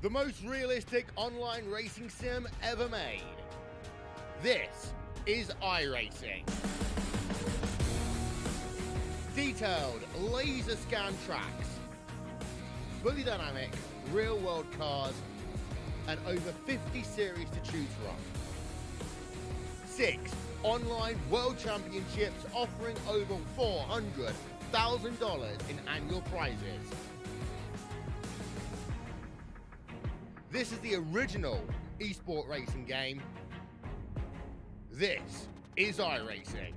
the most realistic online racing sim ever made. This is iRacing. Detailed, laser scan tracks, fully dynamic, real world cars, and over 50 series to choose from. 6 online world championships offering over $400,000 in annual prizes. This is the original esport racing game. This is iRacing.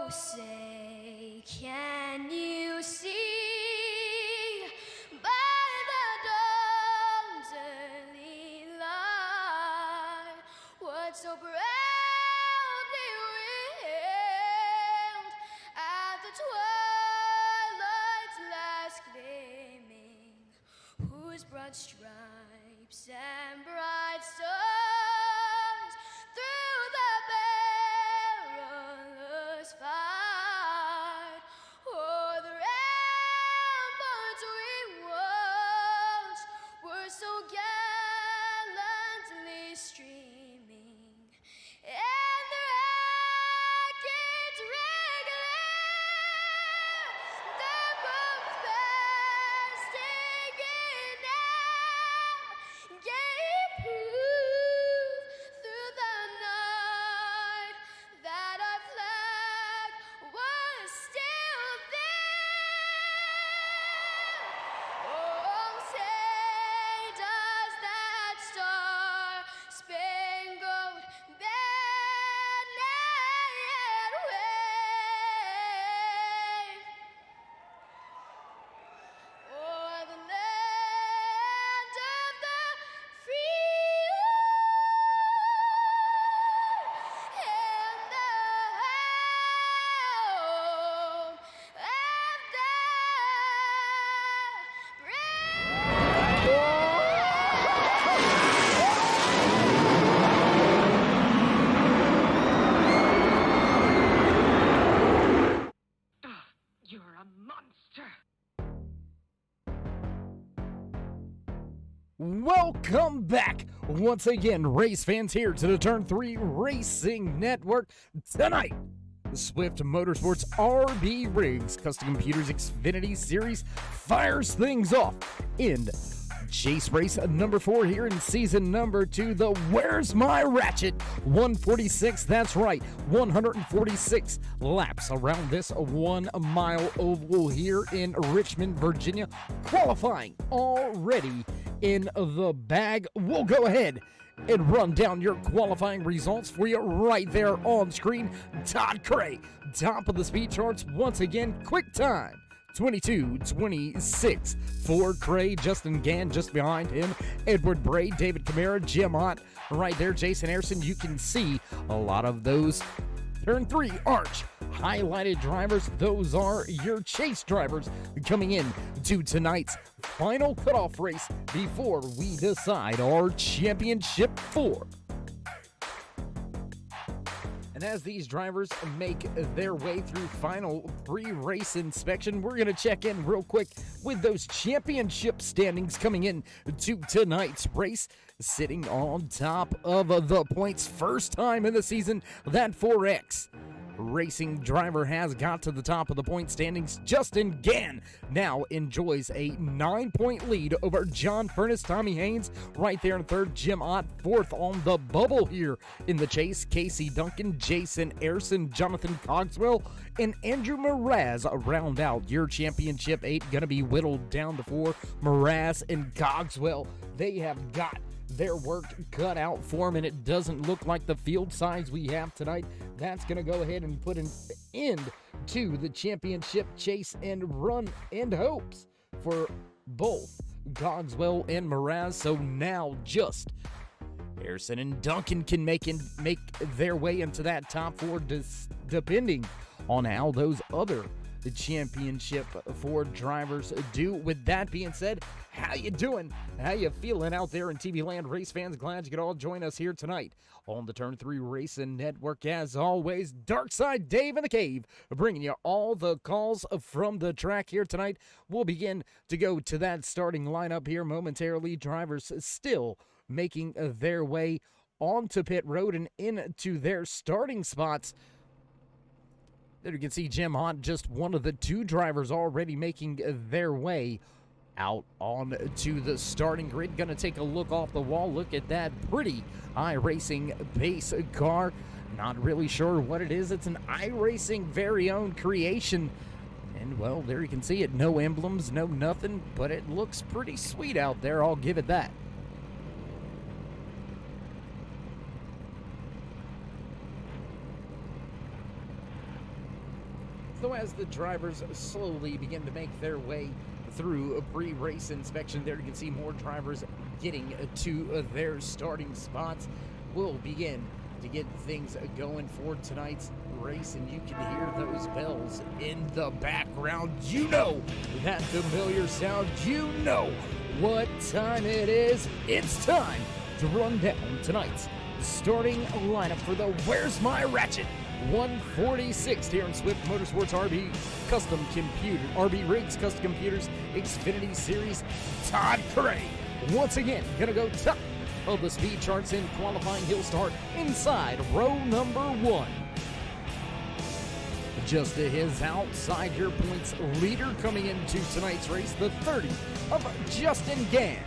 Say, can you see by the dawn's early light what so proudly wailed at the twilight's last gleaming, whose broad stripes and bright stars through the perilous fight o'er the ramparts we watched were so gallantly streaming, and the rackets regular, the bombs bursting in air gave proof a monster. Welcome back once again, race fans, here to the Turn 3 Racing Network. Tonight, the Swift Motorsports RB RIGS Custom Computers Xfinity Series fires things off in chase race number 4 here in season number 2, the Where's My Ratchet 146. That's right, 146 laps around this 1 mile oval here in Richmond, Virginia. Qualifying already in the bag. We'll go ahead and run down your qualifying results for you right there on screen. Todd Cray, top of the speed charts once again. Quick time 22:26 for Cray. Justin Gann just behind him. Edward Bray, David Camara, Jim Ott right there. Jason Harrison. You can see a lot of those Turn 3 Arch highlighted drivers. Those are your chase drivers coming in to tonight's final cutoff race before we decide our championship 4. And as these drivers make their way through final pre-race inspection, we're going to check in real quick with those championship standings coming in to tonight's race. Sitting on top of the points, first time in the season that 4X Racing driver has got to the top of the point standings. Justin Gann now enjoys a 9-point lead over John Furness. Tommy Haynes right there in third. Jim Ott fourth on the bubble here in the chase. Casey Duncan, Jason Ayerson, Jonathan Cogswell, and Andrew Mraz round out your championship 8. Going to be whittled down to 4. Mraz and Cogswell, they have got their work cut out for them, and it doesn't look like the field size we have tonight that's going to go ahead and put an end to the championship chase and run and hopes for both Cogswell and Mraz. So now just Harrison and Duncan can make their way into that top 4, depending on how those other championship 4 drivers do. With that being said, how you doing? How you feeling out there in TV land, race fans? Glad you could all join us here tonight on the Turn 3 Racing Network. As always, Darkside Dave in the Cave, bringing you all the calls from the track here tonight. We'll begin to go to that starting lineup here momentarily. Drivers still making their way onto pit road and into their starting spots. There you can see Jim Hunt, just one of the 2 drivers already making their way out on to the starting grid. Gonna take a look off the wall. Look at that pretty iRacing base car. Not really sure what it is. It's an iRacing very own creation. And well, there you can see it. No emblems, no nothing, but it looks pretty sweet out there. I'll give it that. So as the drivers slowly begin to make their way through a pre-race inspection, there you can see more drivers getting to their starting spots. We'll begin to get things going for tonight's race, and you can hear those bells in the background. You know that familiar sound. You know what time it is. It's time to run down tonight's starting lineup for the Where's My Ratchet 146 here in Swift Motorsports RB RIGS Custom Computers Xfinity Series. Todd Cray once again gonna go top of the speed charts in qualifying. He'll start inside row number 1. Just to his outside, your points leader coming into tonight's race, the 30 of Justin Gann.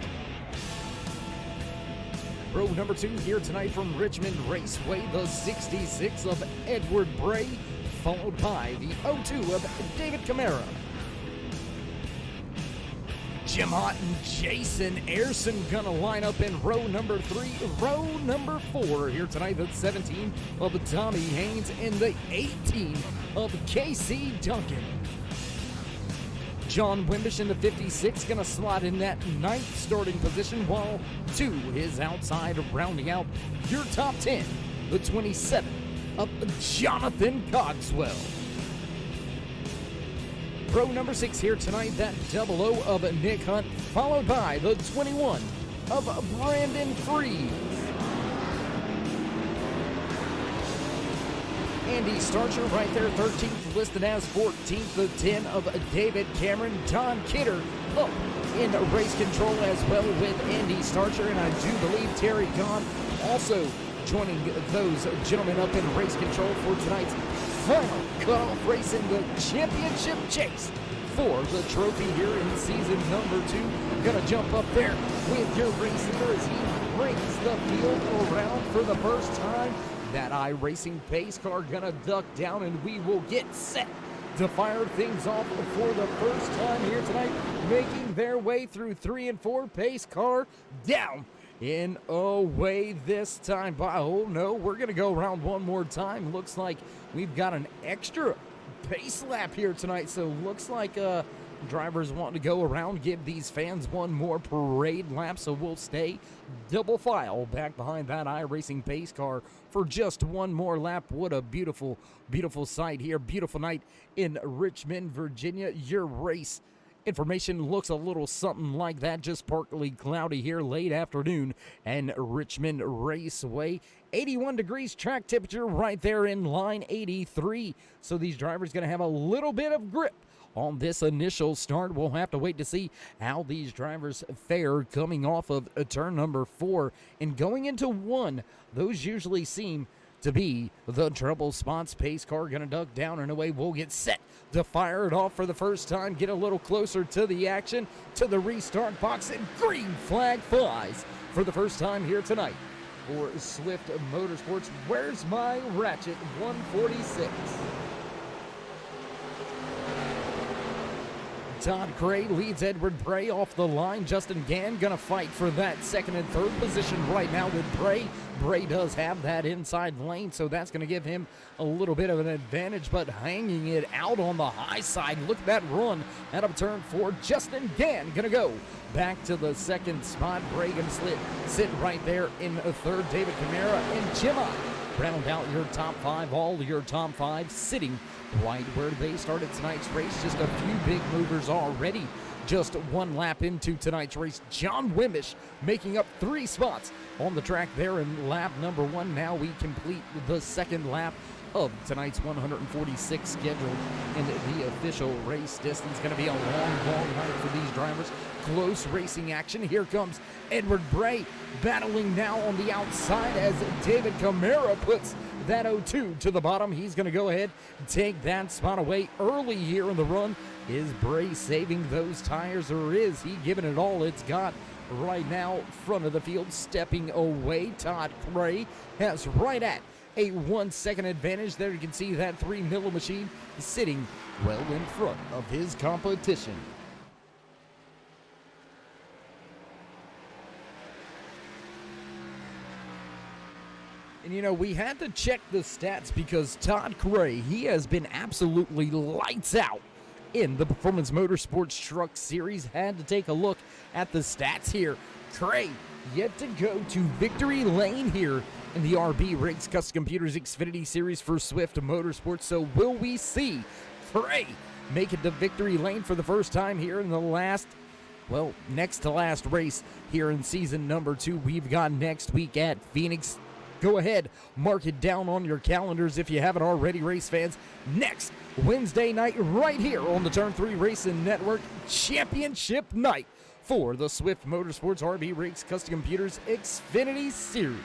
Row number 2 here tonight from Richmond Raceway, the 66 of Edward Bray, followed by the 02 of David Camara. Jim Ott and Jason Ayerson gonna line up in row number 3. Row number 4 here tonight, the 17 of Tommy Haynes and the 18 of Casey Duncan. John Wimbish in the 56 gonna slot in that 9th starting position, while to his outside rounding out your top 10, the 27 of Jonathan Cogswell. Row number 6 here tonight, that 00 of Nick Hunt, followed by the 21 of Brandon Freeze. Andy Starcher right there, 13th, listed as 14th. The 10 of David Cameron. Don Kidder up in race control as well with Andy Starcher. And I do believe Terry Gahn also joining those gentlemen up in race control for tonight's final cutoff race in the championship chase for the trophy here in season number 2. Gonna jump up there with your race leader as he brings the field around for the first time. That iRacing pace car gonna duck down, and we will get set to fire things off for the first time here tonight. Making their way through 3 and 4, pace car down in away this time. By, oh no, we're gonna go around one more time. Looks like we've got an extra pace lap here tonight, so looks like drivers want to go around, give these fans one more parade lap, so we'll stay double file back behind that iRacing pace car for just one more lap. What a beautiful, beautiful sight here. Beautiful night in Richmond, Virginia. Your race information looks a little something like that. Just partly cloudy here, late afternoon, and Richmond Raceway. 81 degrees track temperature right there in line 83. So these drivers going to have a little bit of grip on this initial start. We'll have to wait to see how these drivers fare coming off of turn number 4 and going into 1. Those usually seem to be the trouble spots. Pace car gonna duck down and away. We'll get set to fire it off for the first time. Get a little closer to the action, to the restart box, and green flag flies for the first time here tonight for Swift Motorsports. Where's my ratchet? 146. Todd Cray leads Edward Bray off the line. Justin Gann gonna fight for that second and third position right now with Bray. Bray does have that inside lane, so that's gonna give him a little bit of an advantage, but hanging it out on the high side. Look at that run out of turn 4. Justin Gann gonna go back to the second spot. Bray gonna sit right there in a third. David Camara and Jimmy round out your top 5, all your top 5 sitting right where they started tonight's race. Just a few big movers already. Just one lap into tonight's race. John Wimbish making up 3 spots on the track there in lap number 1. Now we complete the second lap of tonight's 146 scheduled in the official race distance. Going to be a long night for these drivers. Close racing action. Here comes Edward Bray battling now on the outside as David Camara puts that 0-2 to the bottom. He's going to go ahead and take that spot away early here in the run. Is Bray saving those tires, or is he giving it all it's got right now? Front of the field, stepping away. Todd Cray has right at a 1 second advantage. There you can see that 3 Miller machine sitting well in front of his competition. And you know, we had to check the stats because Todd Cray, he has been absolutely lights out in the Performance Motorsports Truck Series. Had to take a look at the stats here. Cray yet to go to victory lane here in the RIGS Custom Computers Xfinity Series for Swift Motorsports. So will we see Cray make it to victory lane for the first time here in the next to last race here in season number 2 we've got next week at Phoenix. Go ahead, mark it down on your calendars if you haven't already, race fans. Next Wednesday night right here on the Turn 3 Racing Network, championship night for the Swift Motorsports RIGS Custom Computers Xfinity Series.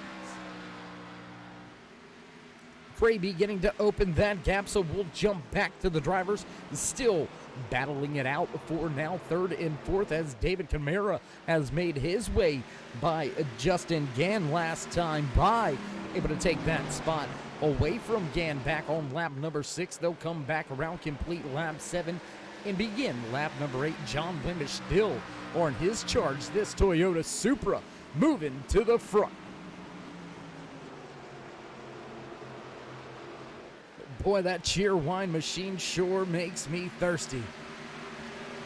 Cray beginning to open that gap, so we'll jump back to the drivers. Still battling it out for now third and fourth as David Camara has made his way by Justin Gann last time by, able to take that spot away from Gann back on lap number 6. They'll come back around, complete lap 7 and begin lap number 8. John Wimbish still on his charge. This Toyota Supra moving to the front. Boy, that cheer wine machine sure makes me thirsty.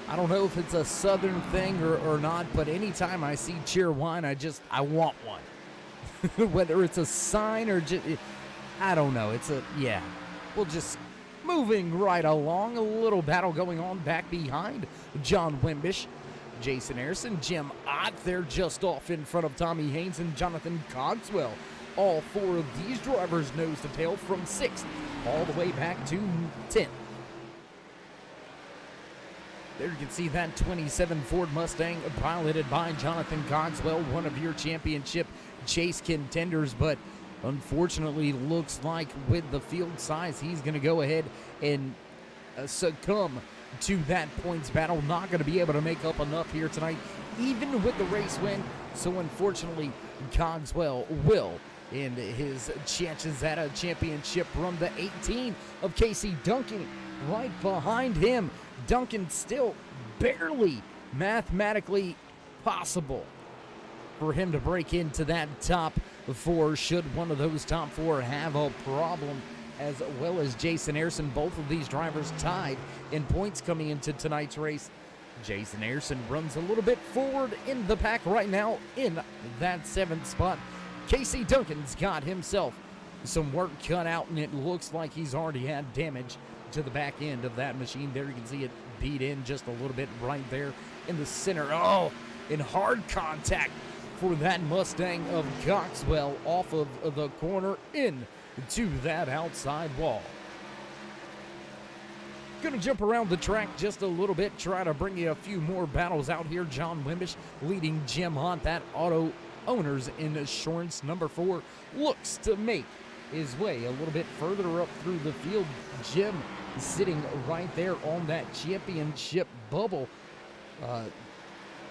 I don't know if it's a southern thing or not, but anytime I see cheer wine, I want one. Whether it's a sign or just, I don't know. We'll just moving right along. A little battle going on back behind John Wimbish. Jason Harrison, Jim Ott, they're just off in front of Tommy Haynes and Jonathan Cogswell all four of these drivers nose to tail from 6th all the way back to 10th. There you can see that 27 Ford Mustang piloted by Jonathan Cogswell, one of your championship chase contenders, but unfortunately looks like with the field size, he's going to go ahead and succumb to that points battle. Not going to be able to make up enough here tonight, even with the race win. So unfortunately, Cogswell will end his chances at a championship run. The 18 of Casey Duncan right behind him. Duncan still barely mathematically possible for him to break into that top 4 should one of those top 4 have a problem, as well as Jason Ayrson. Both of these drivers tied in points coming into tonight's race. Jason Ayrson runs a little bit forward in the pack right now in that 7th spot. Casey Duncan's got himself some work cut out, and it looks like he's already had damage to the back end of that machine. There you can see it beat in just a little bit right there in the center. Oh, in hard contact for that Mustang of Cogswell off of the corner into that outside wall. Gonna jump around the track just a little bit, try to bring you a few more battles out here. John Wimbish leading Jim Hunt, that auto owner's insurance number 4, looks to make his way a little bit further up through the field. Jim sitting right there on that championship bubble.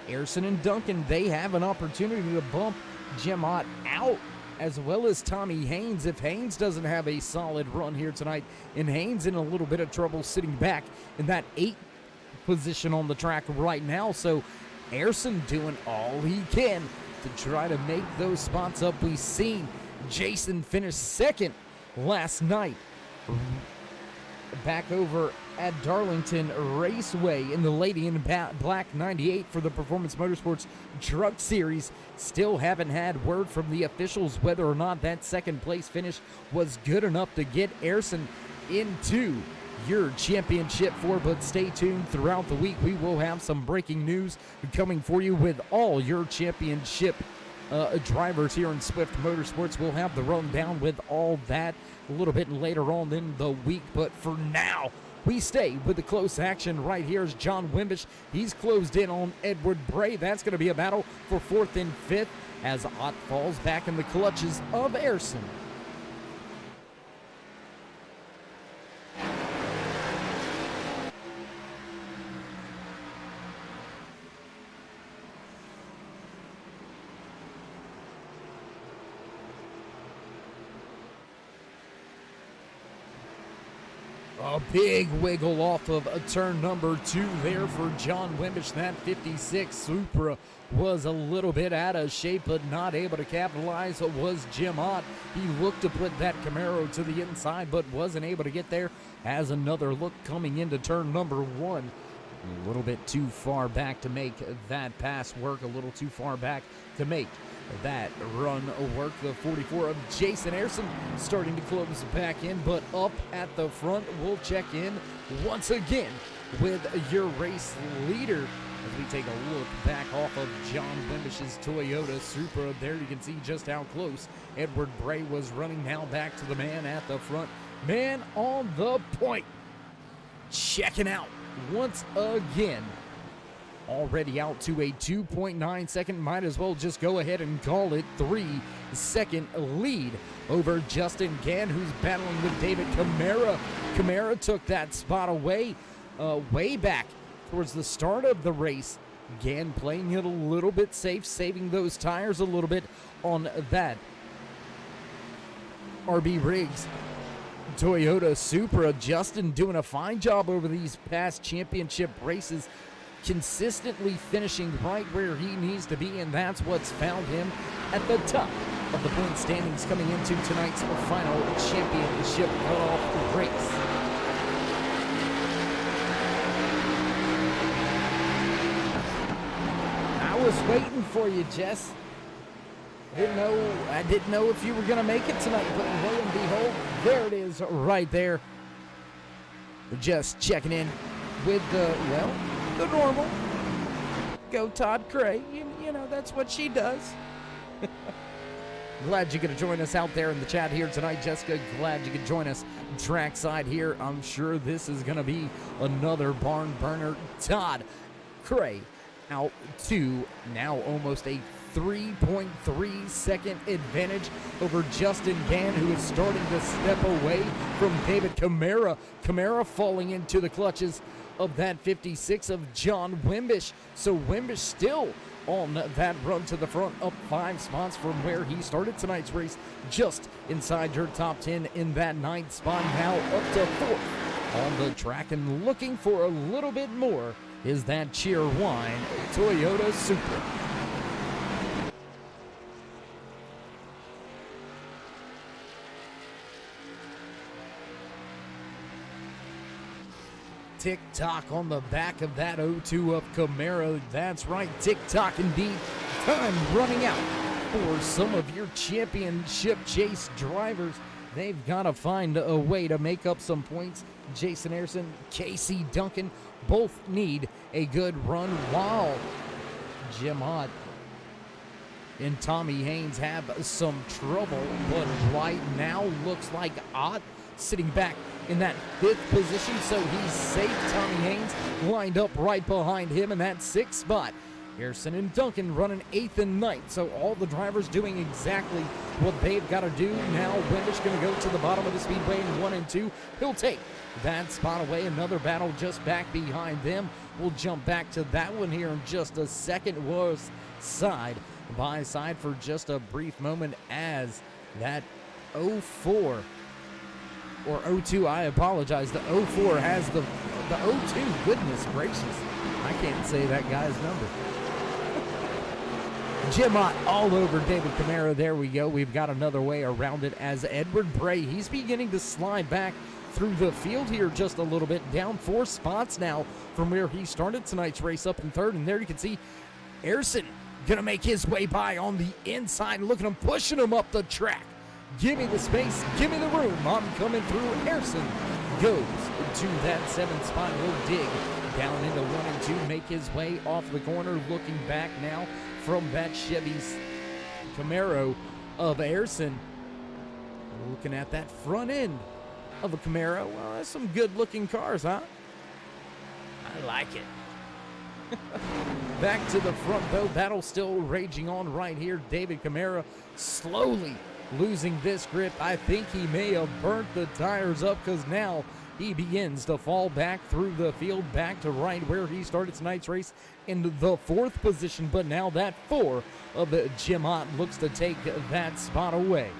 Ayrson and Duncan, they have an opportunity to bump Jim Ott out, as well as Tommy Haynes. If Haynes doesn't have a solid run here tonight, and Haynes in a little bit of trouble sitting back in that 8th position on the track right now. So Ayrson doing all he can to try to make those spots up. We've seen Jason finish 2nd last night back over at Darlington Raceway in the Lady in Black 98 for the Performance Motorsports Truck Series. Still haven't had word from the officials whether or not that 2nd place finish was good enough to get Ayrson into your championship 4, but stay tuned throughout the week. We will have some breaking news coming for you with all your championship drivers here in Swift Motorsports. We'll have the rundown with all that a little bit later on in the week, but for now, we stay with the close action. Right here is John Wimbish. He's closed in on Edward Bray. That's going to be a battle for 4th and 5th as Ott falls back in the clutches of Ayrson. A big wiggle off of turn number 2 there for John Wimbish. That 56 Supra was a little bit out of shape, but not able to capitalize. It was Jim Ott. He looked to put that Camaro to the inside, but wasn't able to get there. Has another look coming into turn number 1. A little bit too far back to make that pass work. A little too far back to make that run work. The 44 of Jason Ayrson starting to close back in, but up at the front. We'll check in once again with your race leader as we take a look back off of John Wimbish's Toyota Supra. There you can see just how close Edward Bray was running. Now back to the man at the front. Man on the point. Checking out once again. Already out to a 2.9 second, might as well just go ahead and call it 3-second lead over Justin Gann, who's battling with David Camara. Camara took that spot away way back towards the start of the race. Gann playing it a little bit safe, saving those tires a little bit on that RB RIGS Toyota Supra. Justin doing a fine job over these past championship races, consistently finishing right where he needs to be, and that's what's found him at the top of the point standings coming into tonight's final championship cutoff race. I was waiting for you, Jess. I didn't know if you were going to make it tonight, but lo and behold, there it is right there. Just checking in with the normal. Go Todd Cray. You know, that's what she does. glad you could join us out there in the chat here tonight. Jessica, glad you could join us trackside here. I'm sure this is going to be another barn burner. Todd Cray out to now almost a 3.3 second advantage over Justin Gann, who is starting to step away from David Camara. Camara falling into the clutches of that 56 of John Wimbish. So Wimbish still on that run to the front, up 5 spots from where he started tonight's race, just inside your top 10 in that 9th spot, now up to 4th on the track. And looking for a little bit more is that Cheerwine Toyota Supra. Tick-tock on the back of that 02 of Camaro. That's right, tick-tock indeed. Time running out for some of your championship chase drivers. They've got to find a way to make up some points. Jason Harrison, Casey Duncan both need a good run, while Jim Ott and Tommy Haynes have some trouble. But right now looks like Ott sitting back in that 5th position, so he's safe. Tommy Haynes lined up right behind him in that 6th spot. Harrison and Duncan running 8th and 9th, so all the drivers doing exactly what they've got to do. Now Wimbish going to go to the bottom of the speedway in 1 and 2. He'll take that spot away. Another battle just back behind them. We'll jump back to that one here in just a second. Was side by side for just a brief moment as that 04 or 02, I apologize. The 04 has the 02, goodness gracious. I can't say that guy's number. Jim Ott all over David Camara. There we go. We've got another way around it as Edward Bray, he's beginning to slide back through the field here just a little bit. Down 4 spots now from where he started tonight's race, up in 3rd. And there you can see Harrison going to make his way by on the inside. Look at him pushing him up the track. Give me the space, give me the room. I'm coming through. Harrison goes to that 7th spot. He'll dig down into 1 and 2, make his way off the corner. Looking back now from that Chevy's Camaro of Harrison. Looking at that front end of a Camaro. Well, that's some good looking cars, huh? I like it. Back to the front though, battle still raging on right here. David Camara slowly losing this grip. I think he may have burnt the tires up, because now he begins to fall back through the field, back to right where he started tonight's race in the 4th position. But now that 4 of the Jim Ott looks to take that spot away.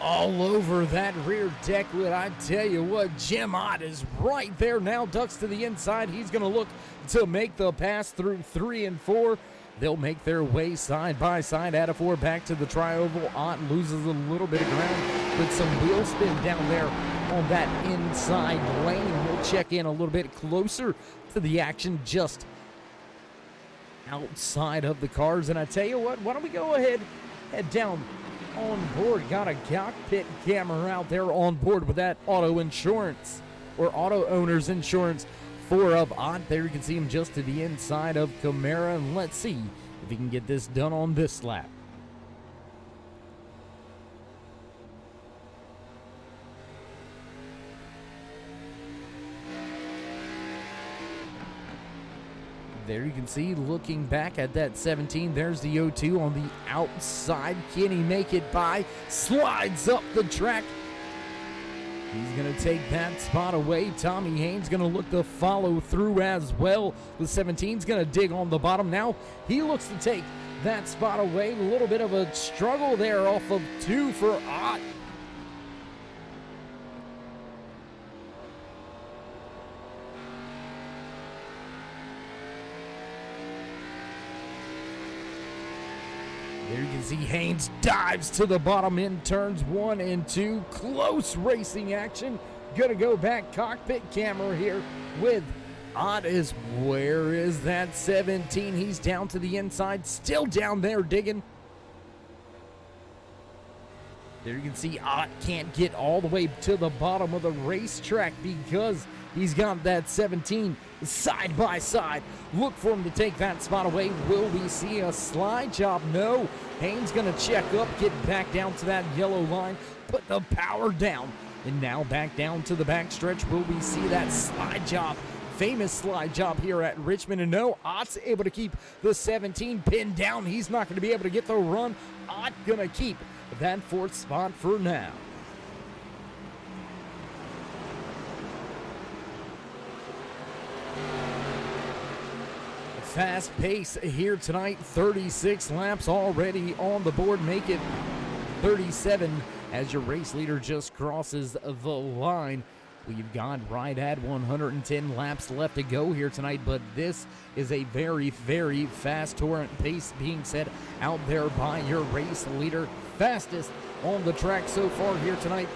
All over that rear deck lid. I tell you what, Jim Ott is right there now, ducks to the inside. He's going to look to make the pass through 3 and 4. They'll make their way side by side out of 4 back to the tri-oval. Ott loses a little bit of ground with some wheel spin down there on that inside lane. We'll check in a little bit closer to the action just outside of the cars. And I tell you what, why don't we go ahead, head down on board. Got a cockpit camera out there on board with that auto insurance or auto owner's insurance for of Ott. There you can see him just to the inside of Camara, and let's see if he can get this done on this lap. There you can see, looking back at that 17, there's the 02 on the outside. Can he make it by? Slides up the track. He's going to take that spot away. Tommy Haynes going to look to follow through as well. The 17's going to dig on the bottom. Now he looks to take that spot away. A little bit of a struggle there off of 2 for Ott. There you can see Haynes dives to the bottom in turns 1 and 2. Close racing action. Gonna go back cockpit camera here with Ott. Is where is that 17? He's down to the inside, still down there digging. There you can see Ott can't get all the way to the bottom of the racetrack because He's got that 17 side by side. Look for him to take that spot away. Will we see a slide job? No. Haynes going to check up, get back down to that yellow line, put the power down, and now back down to the backstretch. Will we see that slide job? Famous slide job here at Richmond, and no, Ott's able to keep the 17 pinned down. He's not going to be able to get the run. Ott going to keep that 4th spot for now. Fast pace here tonight, 36 laps already on the board, make it 37 as your race leader just crosses the line. We've got right at 110 laps left to go here tonight, but this is a very, very fast torrent pace being set out there by your race leader. Fastest on the track so far here tonight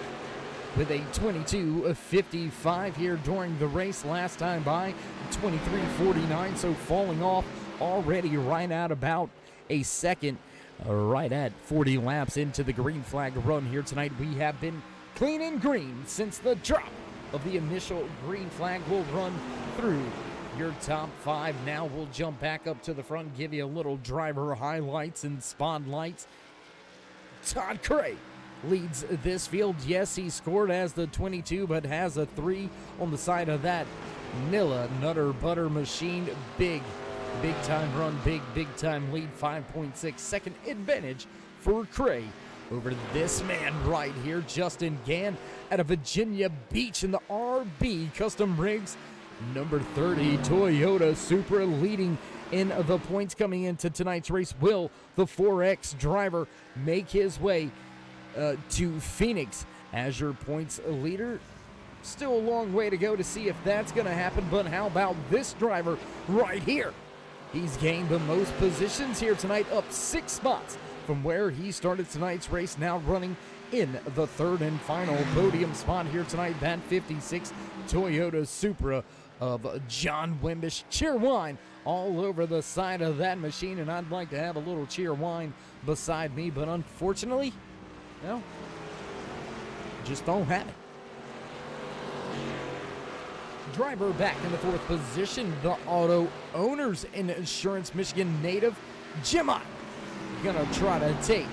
with a 22:55 here during the race. Last time by 23:49, so falling off already right at about a second, right at 40 laps into the green flag run here tonight. We have been clean and green since the drop of the initial green flag. Will run through your top 5. Now we'll jump back up to the front, give you a little driver highlights and spotlights. Todd Cray leads this field. Yes, he scored as the 22, but has a 3 on the side of that Nilla Nutter Butter Machine. Big time run, big time lead. 5.6 second advantage for Cray over this man right here, Justin Gann out of Virginia Beach in the RB Custom Rigs. Number 30 Toyota Supra leading in the points coming into tonight's race. Will the 4X driver make his way to Phoenix as your points leader? Still a long way to go to see if that's going to happen, but how about this driver right here? He's gained the most positions here tonight, up 6 spots from where he started tonight's race, now running in the 3rd and final podium spot here tonight. That 56 Toyota Supra of John Wimbish. Cheer wine all over the side of that machine, and I'd like to have a little cheer wine beside me, but unfortunately, no, just don't have it. Driver back in the 4th position, the Auto Owners Insurance Michigan native, Jim Ott, gonna try to take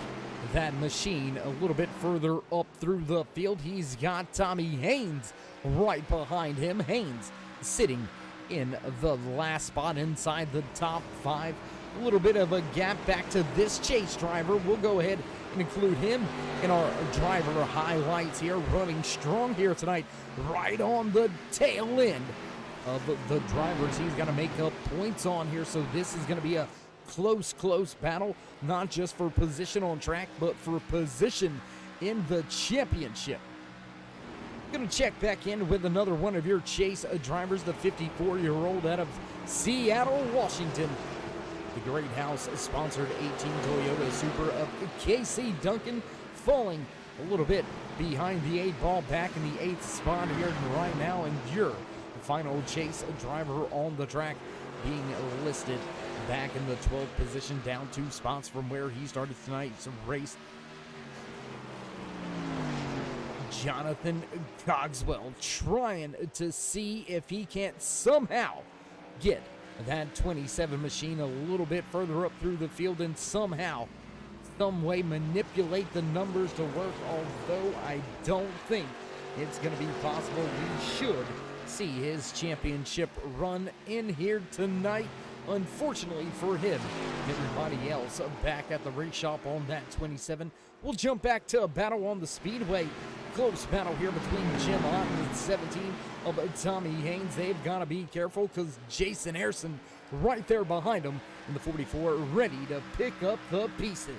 that machine a little bit further up through the field. He's got Tommy Haynes right behind him. Haynes sitting in the last spot inside the top 5. A little bit of a gap back to this chase driver. We'll go ahead and include him in our driver highlights here. Running strong here tonight, right on the tail end of the drivers he's going to make up points on here. So this is going to be a close battle, not just for position on track, but for position in the championship. Going to check back in with another one of your chase drivers, the 54-year-old out of Seattle, Washington. The Great House sponsored 18 Toyota Supra of Casey Duncan, falling a little bit behind the 8 ball, back in the 8th spot here right now, and your final chase driver on the track being listed back in the 12th position, down 2 spots from where he started tonight's race. Jonathan Cogswell trying to see if he can't somehow get that 27 machine a little bit further up through the field and somehow, some way manipulate the numbers to work, although I don't think it's going to be possible. We should see his championship run in here tonight. Unfortunately for him, everybody else back at the race shop on that 27. We'll jump back to a battle on the speedway. Close battle here between Jim Ott and the 17 of Tommy Haynes. They've got to be careful because Jason Harrison right there behind him in the 44, ready to pick up the pieces.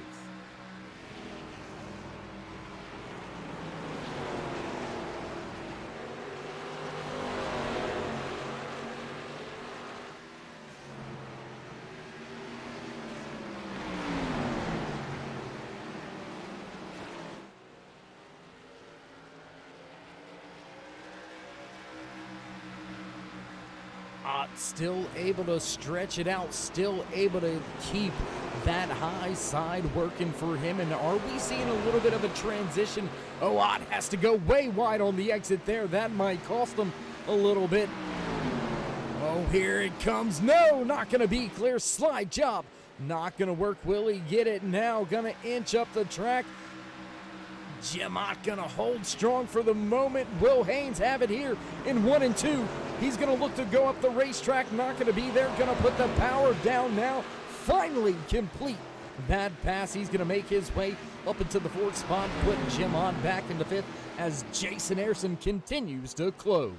Still able to stretch it out, still able to keep that high side working for him. And are we seeing a little bit of a transition? Oh, Ott has to go way wide on the exit there. That might cost him a little bit. Oh, here it comes. No, not going to be clear. Slide job. Not going to work. Will he get it now? Going to inch up the track. Jim Ott going to hold strong for the moment. Will Haynes have it here in 1 and 2. He's going to look to go up the racetrack. Not going to be there. Going to put the power down now. Finally complete that pass. He's going to make his way up into the 4th spot, putting Jim Ott back into 5th as Jason Ayerson continues to close.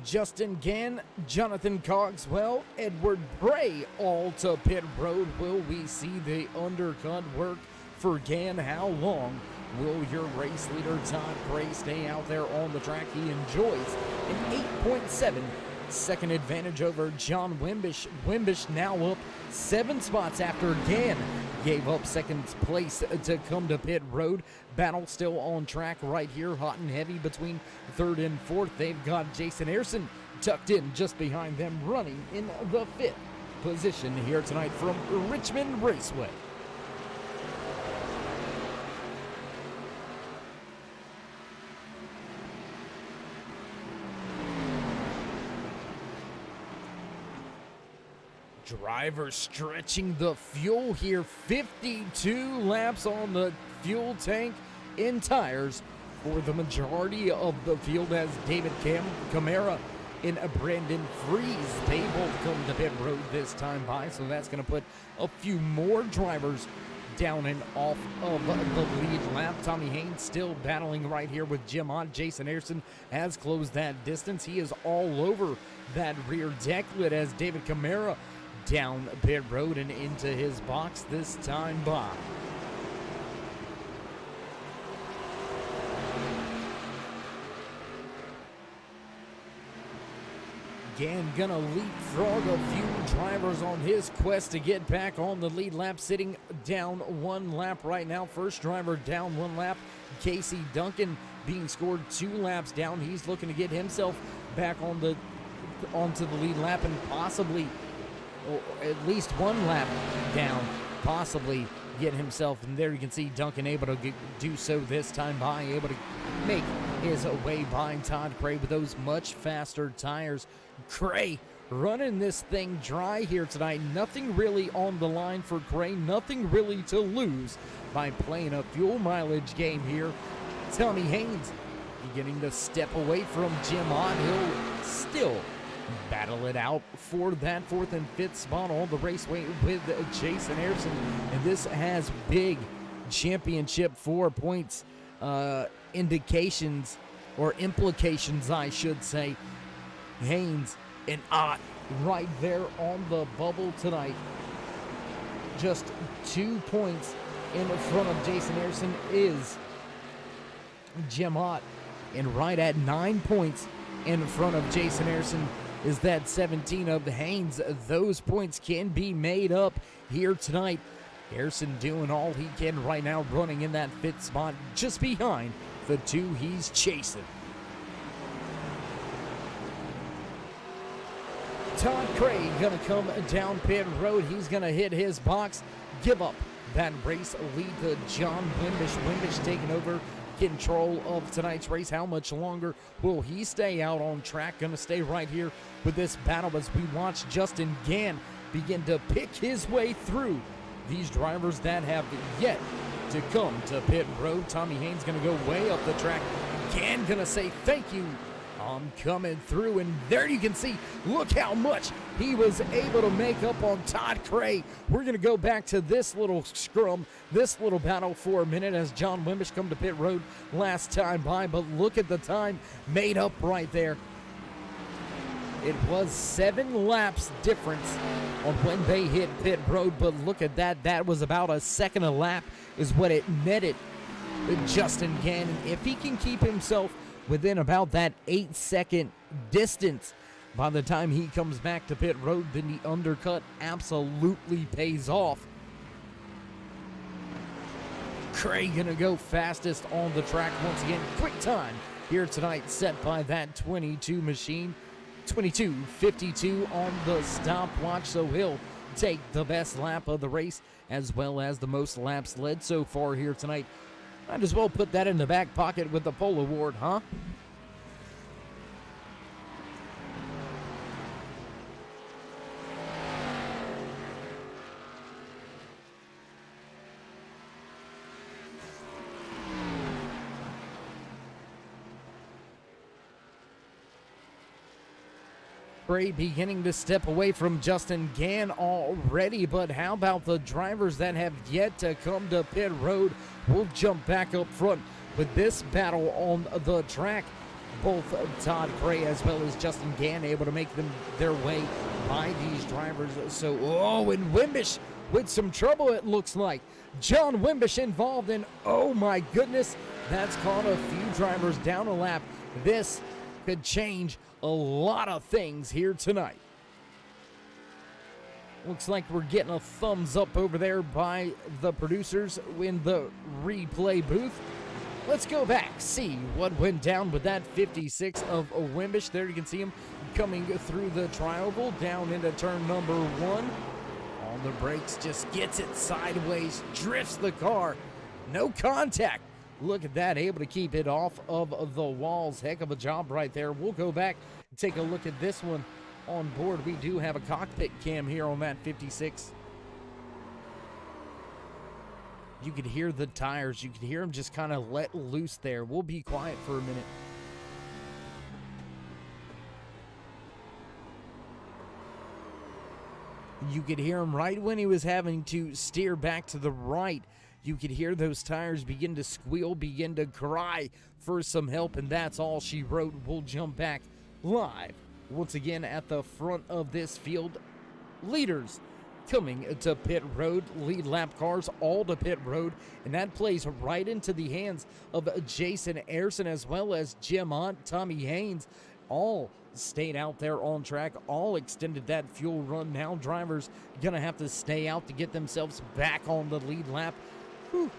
Justin Gann, Jonathan Cogswell, Edward Bray all to pit road. Will we see the undercut work for Gann? How long will your race leader Todd Gray stay out there on the track? He enjoys an 8.7 second advantage over John Wimbish. Wimbish now up 7 spots after Gann gave up 2nd place to come to pit road. Battle still on track right here, hot and heavy between 3rd and 4th. They've got Jason Ayerson tucked in just behind them, running in the 5th position here tonight from Richmond Raceway. Driver stretching the fuel here. 52 laps on the fuel tank in tires for the majority of the field as David Camara and Brandon Freeze, they both come to pit road this time by, so that's going to put a few more drivers down and off of the lead lap. Tommy Haynes still battling right here with Jim Ott. Jason Ayerson has closed that distance. He is all over that rear decklet as David Camara down pit road and into his box this time by. Gann gonna leapfrog a few drivers on his quest to get back on the lead lap, sitting down 1 lap right now. First driver down 1 lap, Casey Duncan being scored 2 laps down. He's looking to get himself back onto the lead lap and possibly at least 1 lap down, possibly get himself, and there you can see Duncan able to do so this time by, able to make his way by Todd Cray with those much faster tires. Cray running this thing dry here tonight. Nothing really on the line for Cray, nothing really to lose by playing a fuel mileage game here. Tommy Haynes beginning to step away from Jim Ott. He'll still battle it out for that 4th and 5th spot on the raceway with Jason Ayerson, and this has big championship 4 points indications or implications, I should say. Haynes and Ott right there on the bubble tonight. Just 2 points in front of Jason Ayerson is Jim Ott, and right at 9 points in front of Jason Ayerson is that 17 of Haynes. Those points can be made up here tonight. Ayerson doing all he can right now, running in that 5th spot just behind the 2 he's chasing. Todd Cray gonna come down pit road. He's gonna hit his box, give up that race lead to John Wimbish. Wimbish taking over control of tonight's race. How much longer will he stay out on track? Gonna stay right here with this battle as we watch Justin Gann begin to pick his way through these drivers that have yet to come to pit road. Tommy Haynes gonna go way up the track. Gann gonna say thank you, I'm coming through, and there you can see, look how much he was able to make up on Todd Cray. We're going to go back to this little scrum, this little battle for a minute as John Wimbish come to pit road last time by, but look at the time made up right there. It was 7 laps difference on when they hit pit road, but look at that. That was about a second a lap is what it netted Justin Gann. If he can keep himself within about that 8-second distance by the time he comes back to pit road, then the undercut absolutely pays off. Gray gonna go fastest on the track once again. Quick time here tonight set by that 22 machine. 22:52 on the stopwatch, so he'll take the best lap of the race as well as the most laps led so far here tonight. Might as well put that in the back pocket with the pole award, huh? Gray beginning to step away from Justin Gann already, but how about the drivers that have yet to come to pit road? We'll jump back up front with this battle on the track. Both Todd Gray as well as Justin Gann able to make their way by these drivers. So, and Wimbish with some trouble it looks like. John Wimbish involved in, oh my goodness, that's caught a few drivers down a lap. This could change a lot of things here tonight. Looks like we're getting a thumbs up over there by the producers in the replay booth. Let's go back, see what went down with that 56 of Wimbish. There you can see him coming through the tri-oval down into turn number 1. On the brakes, just gets it sideways, drifts the car. No contact. Look at that, able to keep it off of the walls. Heck of a job right there. We'll go back and take a look at this one on board. We do have a cockpit cam here on that 56. You could hear the tires. You could hear them just kind of let loose there. We'll be quiet for a minute. You could hear him right when he was having to steer back to the right. You could hear those tires begin to squeal, begin to cry for some help, and that's all she wrote. We'll jump back live once again at the front of this field. Leaders coming to pit road, lead lap cars all to pit road, and that plays right into the hands of Jason Ayerson as well as Jim Hunt, Tommy Haynes. All stayed out there on track, all extended that fuel run. Now drivers gonna have to stay out to get themselves back on the lead lap. Whew.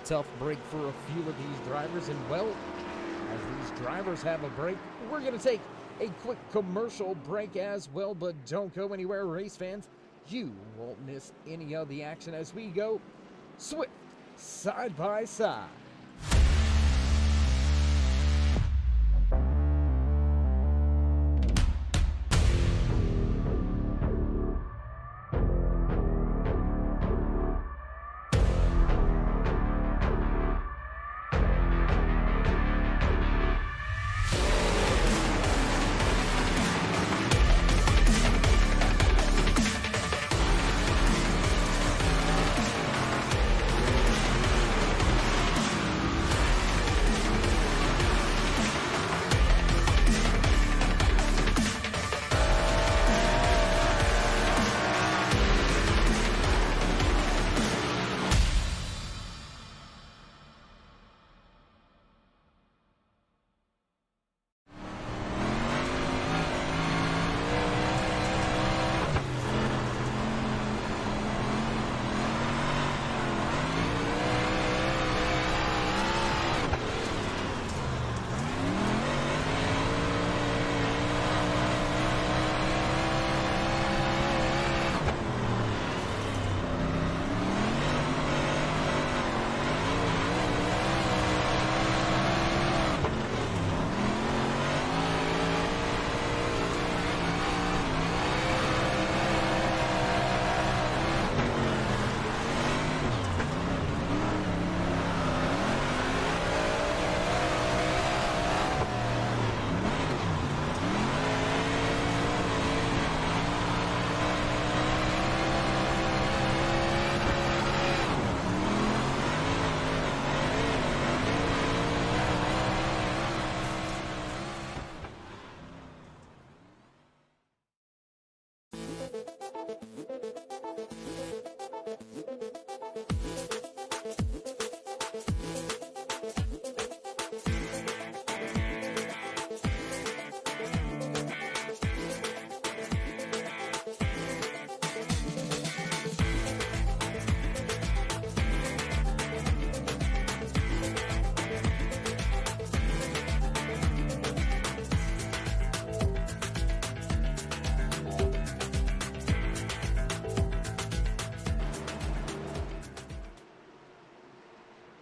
Tough break for a few of these drivers, and well, as these drivers have a break, we're gonna take a quick commercial break as well, but don't go anywhere, race fans. You won't miss any of the action as we go Swift side by side.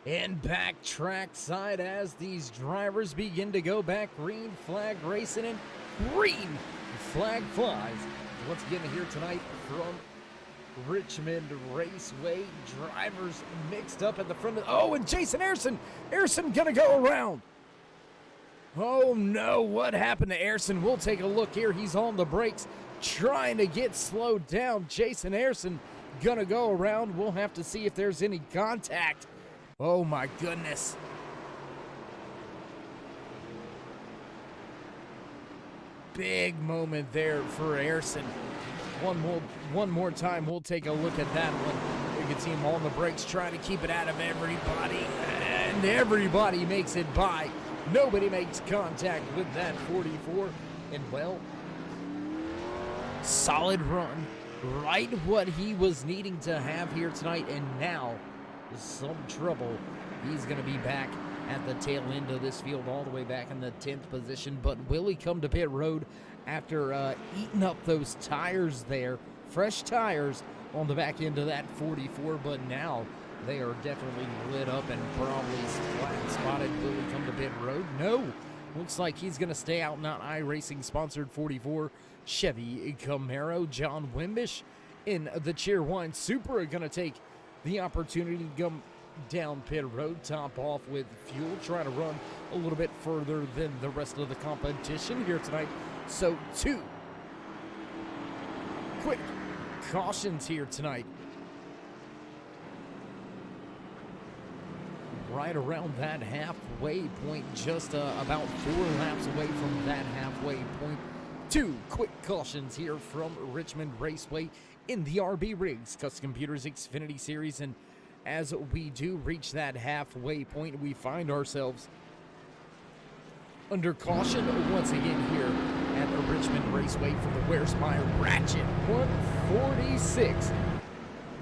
And back trackside as these drivers begin to go back. Green flag racing and green flag flies. Once again here tonight from Richmond Raceway. Drivers mixed up at the front of and Jason Ayrson. Ayrson gonna go around. Oh no, what happened to Ayrson? We'll take a look here. He's on the brakes trying to get slowed down. Jason Ayrson gonna go around. We'll have to see if there's any contact. Oh my goodness. Big moment there for Ayrson. One more time, we'll take a look at that one. You can see him on the brakes trying to keep it out of everybody, and everybody makes it by. Nobody makes contact with that 44, and well, solid run. Right what he was needing to have here tonight, and now some trouble. He's going to be back at the tail end of this field, all the way back in the 10th position. But will he come to pit road after eating up those tires there? Fresh tires on the back end of that 44, but now they are definitely lit up and probably flat spotted. Will he come to pit road? No. Looks like he's going to stay out, not iRacing sponsored 44 Chevy Camaro. John Wimbish in the Cheer 1 Supra going to take the opportunity to come down pit road, top off with fuel, trying to run a little bit further than the rest of the competition here tonight. So 2 quick cautions here tonight. Right around that halfway point, just about 4 laps away from that halfway point. 2 quick cautions here from Richmond Raceway in the RIGS Custom Computers Xfinity Series. And as we do reach that halfway point, we find ourselves under caution once again here at the Richmond Raceway for the Where's My Ratchet 146.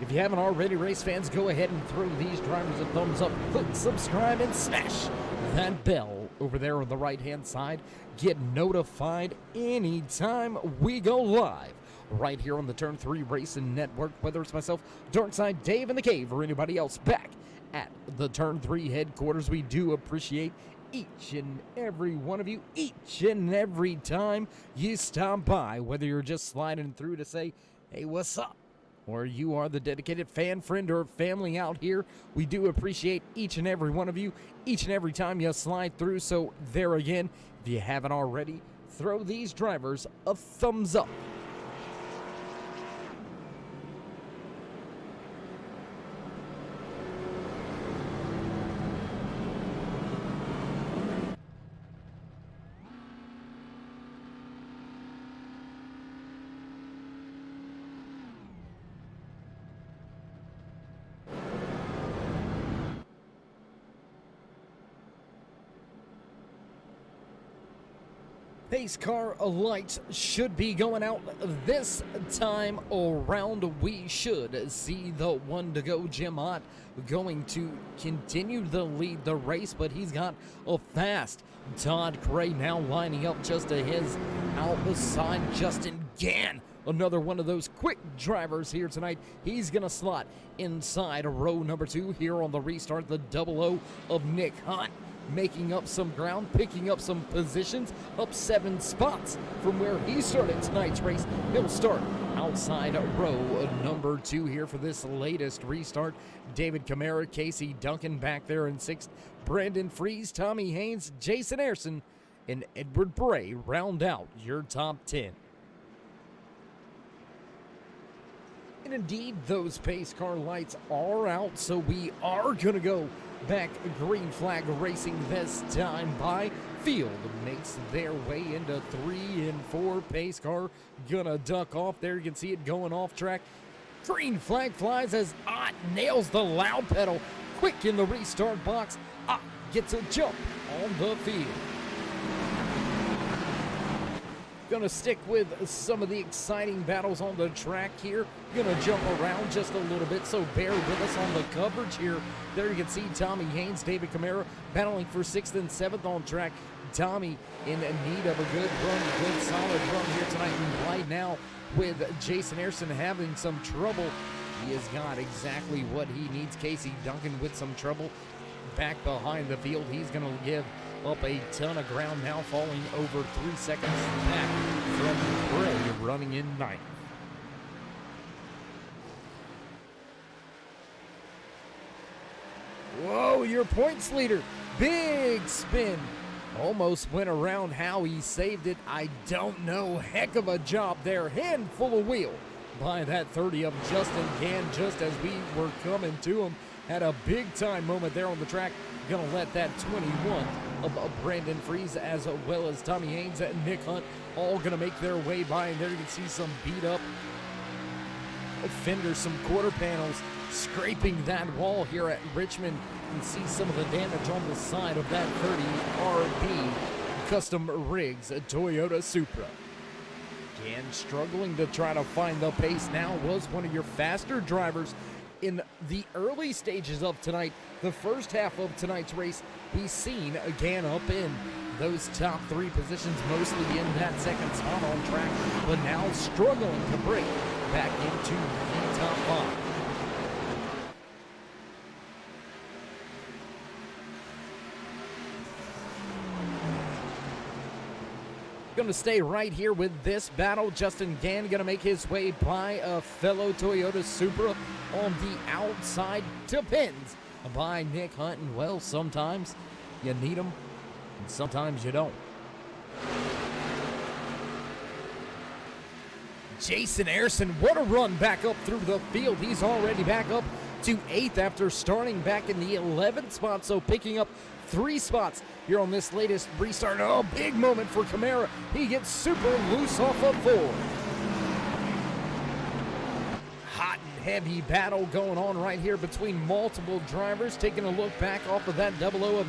If you haven't already, race fans, go ahead and throw these drivers a thumbs up, click subscribe, and smash that bell over there on the right-hand side. Get notified anytime we go live right here on the Turn 3 Racing Network, whether it's myself, Darkside Dave in the Cave, or anybody else back at the Turn 3 headquarters. We do appreciate each and every one of you, each and every time you stop by, whether you're just sliding through to say, hey, what's up? Or you are the dedicated fan, friend, or family out here. We do appreciate each and every one of you, each and every time you slide through. So there again, if you haven't already, throw these drivers a thumbs up. Pace car lights should be going out this time around. We should see the one to go, Jim Ott, going to continue to lead the race, but he's got a fast Todd Gray now lining up just to his outside. Justin Gann, another one of those quick drivers here tonight. He's going to slot inside row number 2 here on the restart. The 00 of Nick Hunt making up some ground, picking up some positions, up 7 spots from where he started tonight's race. He'll start outside row number 2 here for this latest restart. David Camara, Casey Duncan back there in 6th. Brandon Fries, Tommy Haynes, Jason Ayrson, and Edward Bray round out your top 10. And indeed, those pace car lights are out, so we are going to go back green flag racing this time by field. Makes their way into 3 and 4. Pace car gonna duck off there. You can see it going off track. Green flag flies as Ott nails the loud pedal. Quick in the restart box. Ott gets a jump on the field. Gonna stick with some of the exciting battles on the track here. Gonna jump around just a little bit, so bear with us on the coverage here. There you can see Tommy Haynes, David Camara battling for 6th and 7th on track. Tommy in need of a good run, good solid run here tonight. And right now with Jason Ayrson having some trouble, he has got exactly what he needs. Casey Duncan with some trouble. back behind the field. He's going to give up a ton of ground now, falling over 3 seconds back from Bray, running in ninth. Whoa, your points leader. Big spin. Almost went around. How he saved it, I don't know. Heck of a job there. Handful of wheel by that 30 of Justin Gann, just as we were coming to him. Had a big time moment there on the track. Gonna let that 21 of Brandon Freeze, as well as Tommy Haynes and Nick Hunt, all gonna make their way by. And there you can see some beat up fenders, some quarter panels scraping that wall here at Richmond. You can see some of the damage on the side of that 30 RB Custom RIGS Toyota Supra. Again, struggling to try to find the pace now. Was one of your faster drivers in the early stages of tonight. The first half of tonight's race, we've seen again up in those top 3 positions, mostly in that second spot on track, but now struggling to break back into the top 5. Going to stay right here with this battle. Justin Gann going to make his way by a fellow Toyota Supra on the outside. Depends by Nick Hunt. And well, sometimes you need them and sometimes you don't. Jason Ayerson, what a run back up through the field. He's already back up to 8th after starting back in the 11th spot, so picking up 3 spots here on this latest restart. Oh, big moment for Camara. He gets super loose off of 4. Hot and heavy battle going on right here between multiple drivers. Taking a look back off of that 00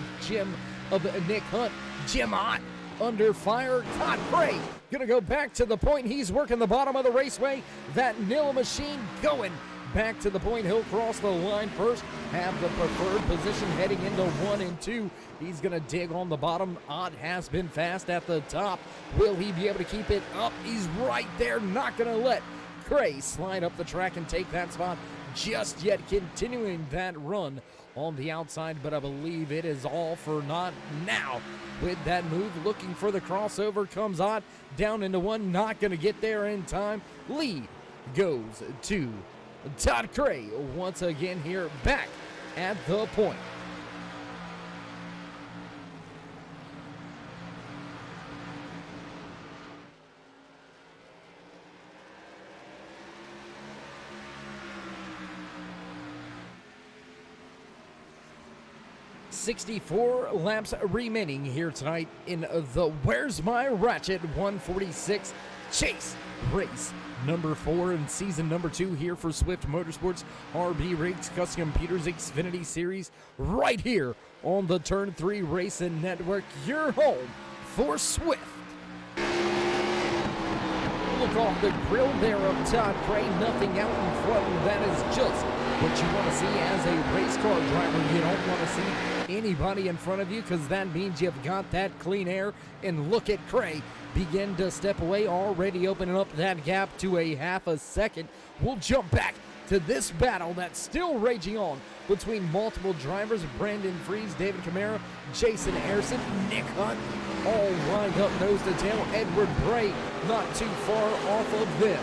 of Nick Hunt. Jim Ott under fire. Todd Gray gonna go back to the point. He's working the bottom of the raceway. That Nil machine going back to the point. He'll cross the line first, have the preferred position heading into 1 and 2. He's gonna dig on the bottom. Ott has been fast at the top. Will he be able to keep it up? He's right there, not gonna let Gray slide up the track and take that spot just yet, continuing that run on the outside, but I believe it is all for naught now. With that move, looking for the crossover, comes Ott down into 1, not gonna get there in time. Lead goes to Todd Gray once again here back at the point. .64 laps remaining here tonight in the Where's My Ratchet 146 Chase race number 4 in season number 2 here for Swift Motorsports RB RIGS Custom Computers Xfinity Series, right here on the Turn 3 Racing Network, your home for Swift. Look off the grill there of Todd Gray, nothing out in front, and that is just what you want to see as a race car driver. You don't want to see anybody in front of you, because that means you've got that clean air. And look at Gray begin to step away, already opening up that gap to a half a second. We'll jump back to this battle that's still raging on between multiple drivers: Brandon Freeze, David Camara, Jason Ayerson, Nick Hunt, all lined up nose to tail. Edward Bray not too far off of them.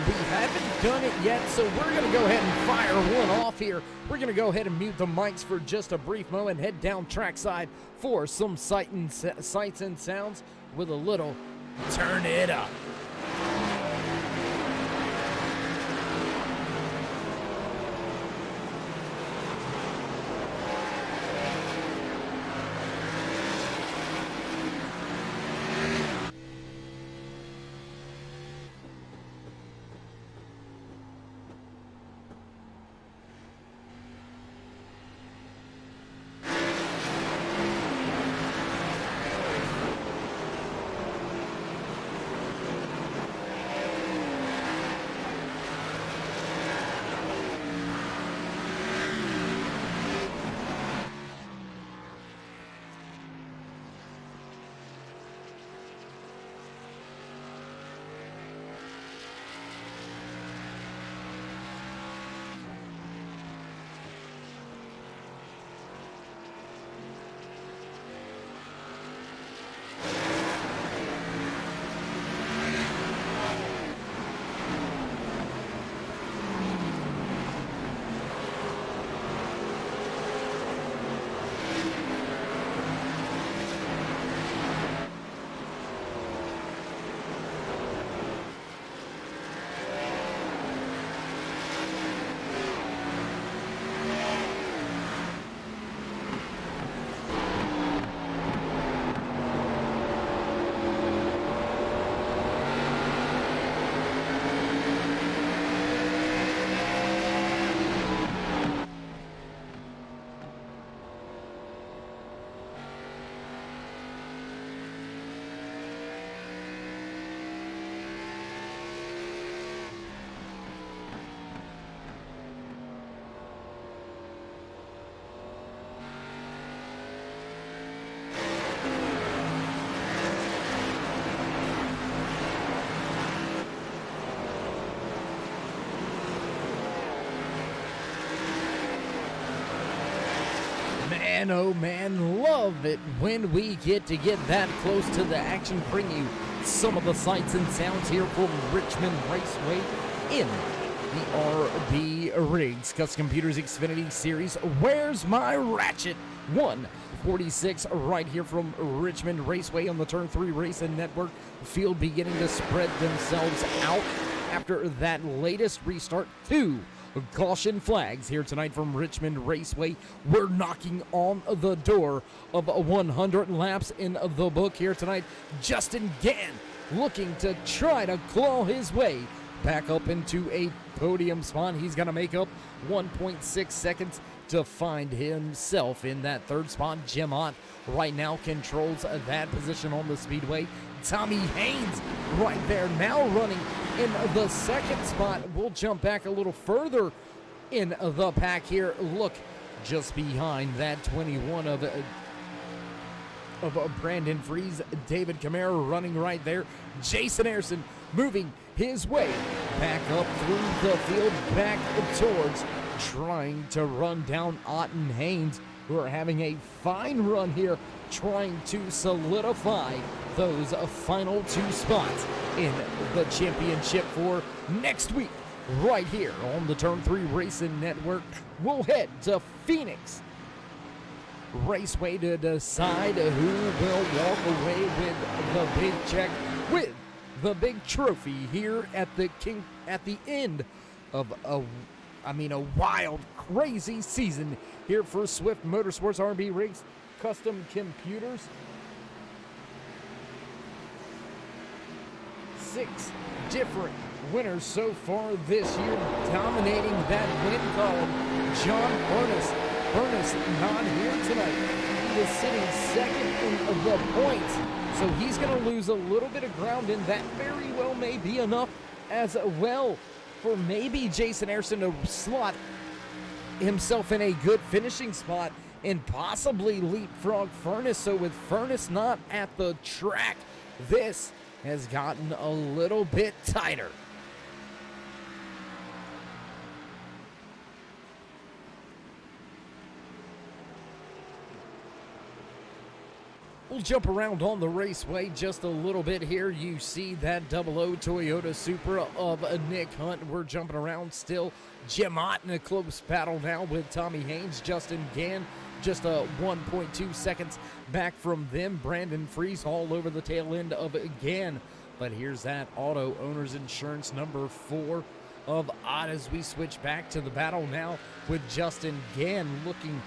We haven't done it yet, so we're going to go ahead and fire one off here. We're going to go ahead and mute the mics for just a brief moment, head down trackside for some sights and sounds with a little Turn It Up. oh man, love it when we get that close to the action, bring you some of the sights and sounds here from Richmond Raceway in the RB RIGS Custom Computers Xfinity Series. Where's My Ratchet? 146 right here from Richmond Raceway on the Turn 3 Racing Network. Field beginning to spread themselves out after that latest restart. 2 caution flags here tonight from Richmond Raceway. We're knocking on the door of 100 laps in the book here tonight. Justin Gann looking to try to claw his way back up into a podium spot. He's going to make up 1.6 seconds to find himself in that third spot. Jim Ott right now controls that position on the speedway. Tommy Haynes right there now running in the second spot. We'll jump back a little further in the pack here. Look just behind that 21 of Brandon Freeze. David Camara running right there. Jason Harrison moving his way back up through the field, back towards trying to run down Ott and Haynes, who are having a fine run here, trying to solidify those final 2 spots in the championship for next week. Right here on the Turn 3 Racing Network, we'll head to Phoenix Raceway to decide who will walk away with the big check, with the big trophy here at the end of a wild, crazy season here for Swift Motorsports RB RIGS Custom Computers. 6 different winners so far this year, dominating that win column. John Furness not here tonight. He is sitting second in the points, so he's going to lose a little bit of ground, and that very well may be enough as well for maybe Jason Harrison to slot himself in a good finishing spot and possibly leapfrog Furness. So with Furness not at the track, this has gotten a little bit tighter. We'll jump around on the raceway just a little bit here. You see that 00 Toyota Supra of Nick Hunt. We're jumping around still. Jim Ott in a close battle now with Tommy Haynes. Justin Gann just 1.2 seconds back from them. Brandon Freeze all over the tail end of Gann. But here's that Auto Owners Insurance number 4 of Ott as we switch back to the battle now with Justin Gann looking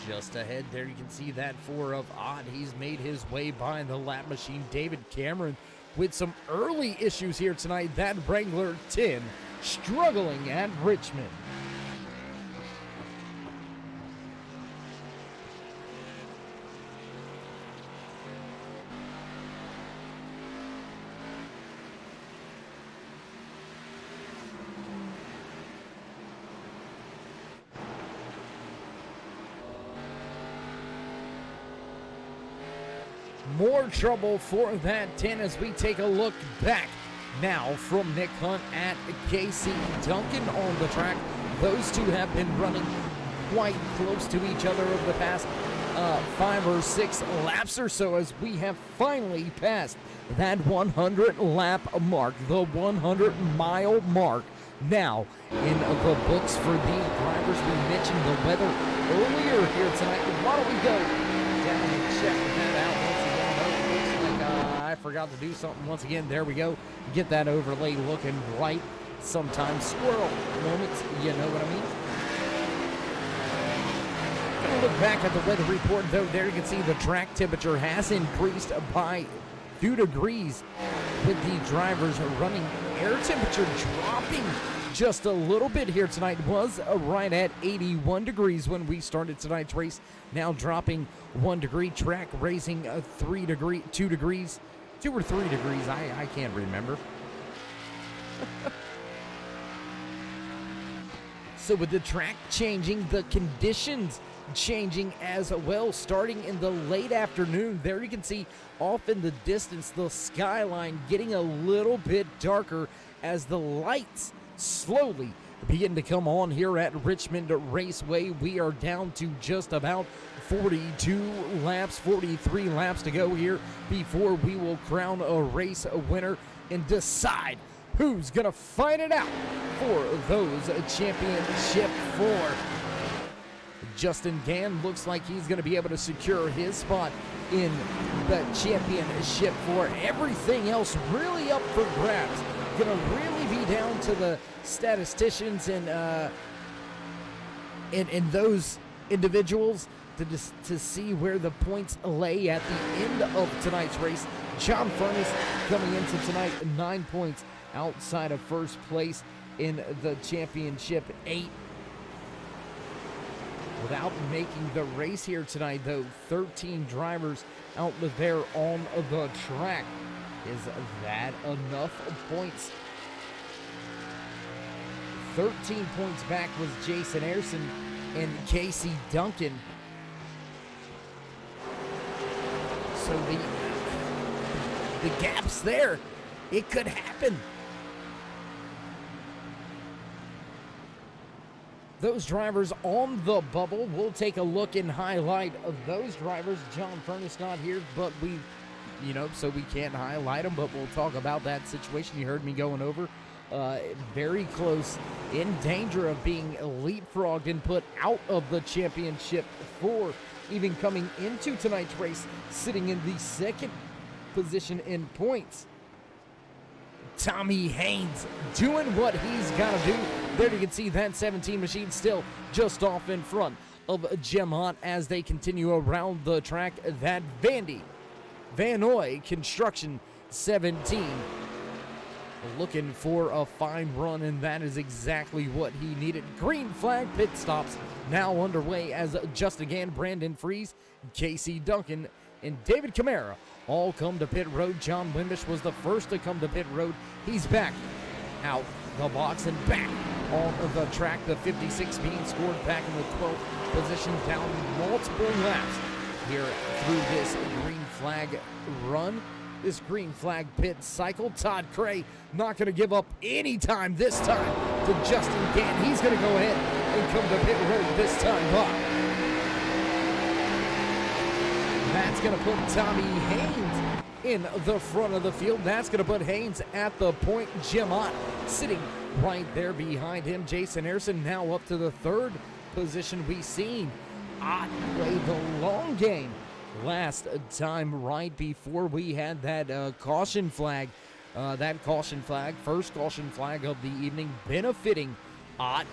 just ahead there. You can see that 4 of Ott. He's made his way by the lap machine. David Cameron with some early issues here tonight. That Wrangler 10 struggling at Richmond. More trouble for that 10 as we take a look back now from Nick Hunt at Casey Duncan on the track. Those two have been running quite close to each other over the past 5 or 6 laps or so as we have finally passed that 100 lap mark, the 100-mile mark. Now in the books for the drivers. We mentioned the weather earlier here tonight. Why don't we go down and check that out once again? I forgot to do something once again. There we go. Get that overlay looking right. Sometimes squirrel moments, you know what I mean? Gonna look back at the weather report though. There you can see the track temperature has increased by 2 degrees with the drivers running. Air temperature dropping just a little bit here tonight. Was right at 81 degrees when we started tonight's race. Now dropping 1 degree. Track raising 2 degrees. 2 or 3 degrees. I can't remember. So with the track changing, the conditions changing as well, starting in the late afternoon. There you can see off in the distance the skyline getting a little bit darker as the lights slowly begin to come on here at Richmond Raceway. We are down to just about 42 laps, 43 laps to go here before we will crown a race winner and decide who's going to fight it out for those championship 4. Justin Gann looks like he's going to be able to secure his spot in the championship 4. Everything else really up for grabs. Going to really be down to the statisticians and those individuals to see where the points lay at the end of tonight's race. John Furness coming into tonight 9 points outside of first place in the championship 8. Without making the race here tonight, though, 13 drivers out there on the track. Is that enough points? 13 points back was Jason Ayerson and Casey Duncan. So the gap's there. It could happen. Those drivers on the bubble, we'll take a look and highlight of those drivers. John Furness not here, but so we can't highlight them, but we'll talk about that situation. You heard me going over. Very close, in danger of being leapfrogged and put out of the championship 4, even coming into tonight's race, sitting in the second position in points. Tommy Haynes doing what he's got to do. There you can see that 17 machine still just off in front of Jim Hunt as they continue around the track. That Van Noy Construction 17 looking for a fine run, and that is exactly what he needed. Green flag pit stops now underway as Justin Gann, Brandon Fries, Casey Duncan, and David Camara all come to pit road. John Wimbish was the first to come to pit road. He's back out the box and back on the track. The 56 being scored back in the 12th position, down multiple laps here through this green flag run. This green flag pit cycle. Todd Cray not going to give up any time this time to Justin Gann. He's going to go ahead and come to pit road this time, but that's going to put Tommy Haynes in the front of the field. That's going to put Haynes at the point. Jim Ott sitting right there behind him. Jason Ayerson now up to the 3rd position. We've seen Ott play the long game last time right before we had that caution flag. First caution flag of the evening, benefiting Ott.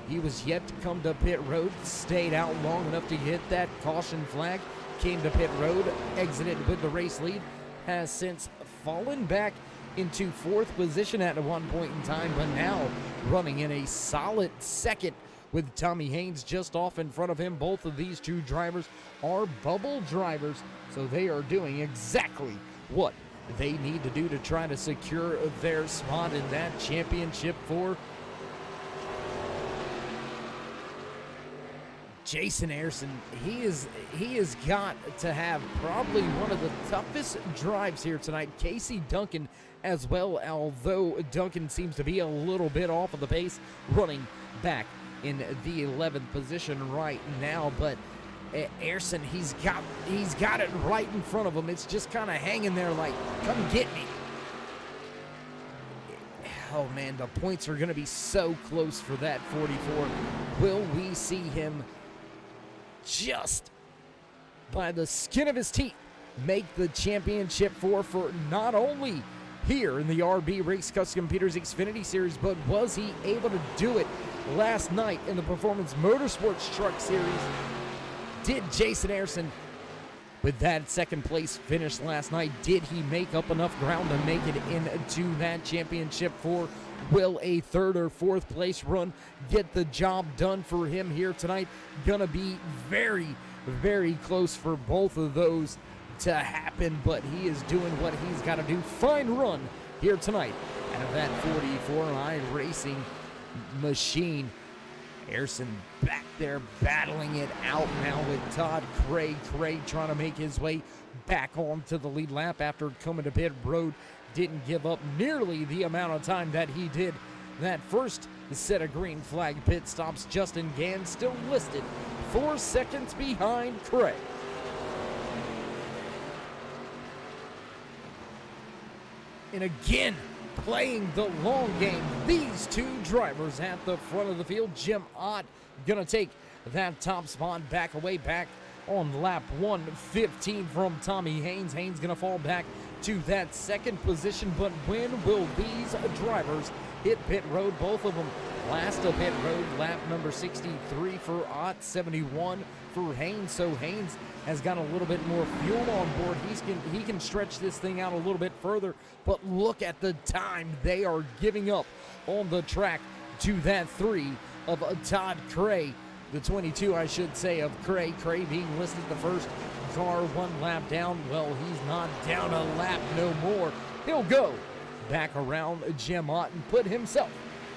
He was yet to come to pit road, stayed out long enough to hit that caution flag, came to pit road, exited with the race lead, has since fallen back into 4th position at one point in time, but now running in a solid 2nd with Tommy Haynes just off in front of him. Both of these two drivers are bubble drivers, so they are doing exactly what they need to do to try to secure their spot in that championship 4. Jason Ayerson, he has got to have probably one of the toughest drives here tonight. Casey Duncan as well, although Duncan seems to be a little bit off of the pace, running back in the 11th position right now. But Ayerson, he's got it right in front of him. It's just kind of hanging there like, come get me. Oh man, the points are going to be so close for that 44. Will we see him just by the skin of his teeth make the championship 4 for not only here in the RB Race Custom Computers Xfinity Series, but was he able to do it last night in the Performance Motorsports Truck Series? Did Jason Ayerson, with that 2nd place finish last night, did he make up enough ground to make it into that championship 4? Will a 3rd or 4th place run get the job done for him here tonight? Gonna be very, very close for both of those to happen, but he is doing what he's got to do. Fine run here tonight out of that 44 iRacing machine. Ayerson back there battling it out now with Todd Cray. Cray trying to make his way back onto the lead lap after coming to pit road. Didn't give up nearly the amount of time that he did that first set of green flag pit stops. Justin Gann still listed 4 seconds behind Craig. And again, playing the long game, these two drivers at the front of the field. Jim Ott gonna take that top spot back on lap 115 from Tommy Haynes. Haynes gonna fall back to that second position, but when will these drivers hit pit road? Both of them last to pit road, lap number 63 for Ott, 71 for Haynes. So Haynes has got a little bit more fuel on board. He can stretch this thing out a little bit further, but look at the time they are giving up on the track to that 3 of Todd Cray. The 22, I should say, of Cray. Cray being listed the first car 1 lap down. Well, he's not down a lap no more. He'll go back around Jim Ott and put himself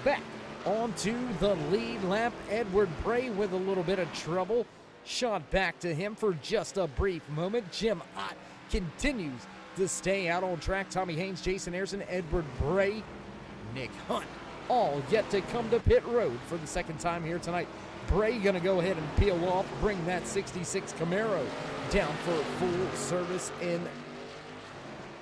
back onto the lead lap. Edward Bray with a little bit of trouble. Shot back to him for just a brief moment. Jim Ott continues to stay out on track. Tommy Haynes, Jason Harrison, Edward Bray, Nick Hunt, all yet to come to pit road for the second time here tonight. Bray gonna go ahead and peel off, bring that 66 Camaro down for full service and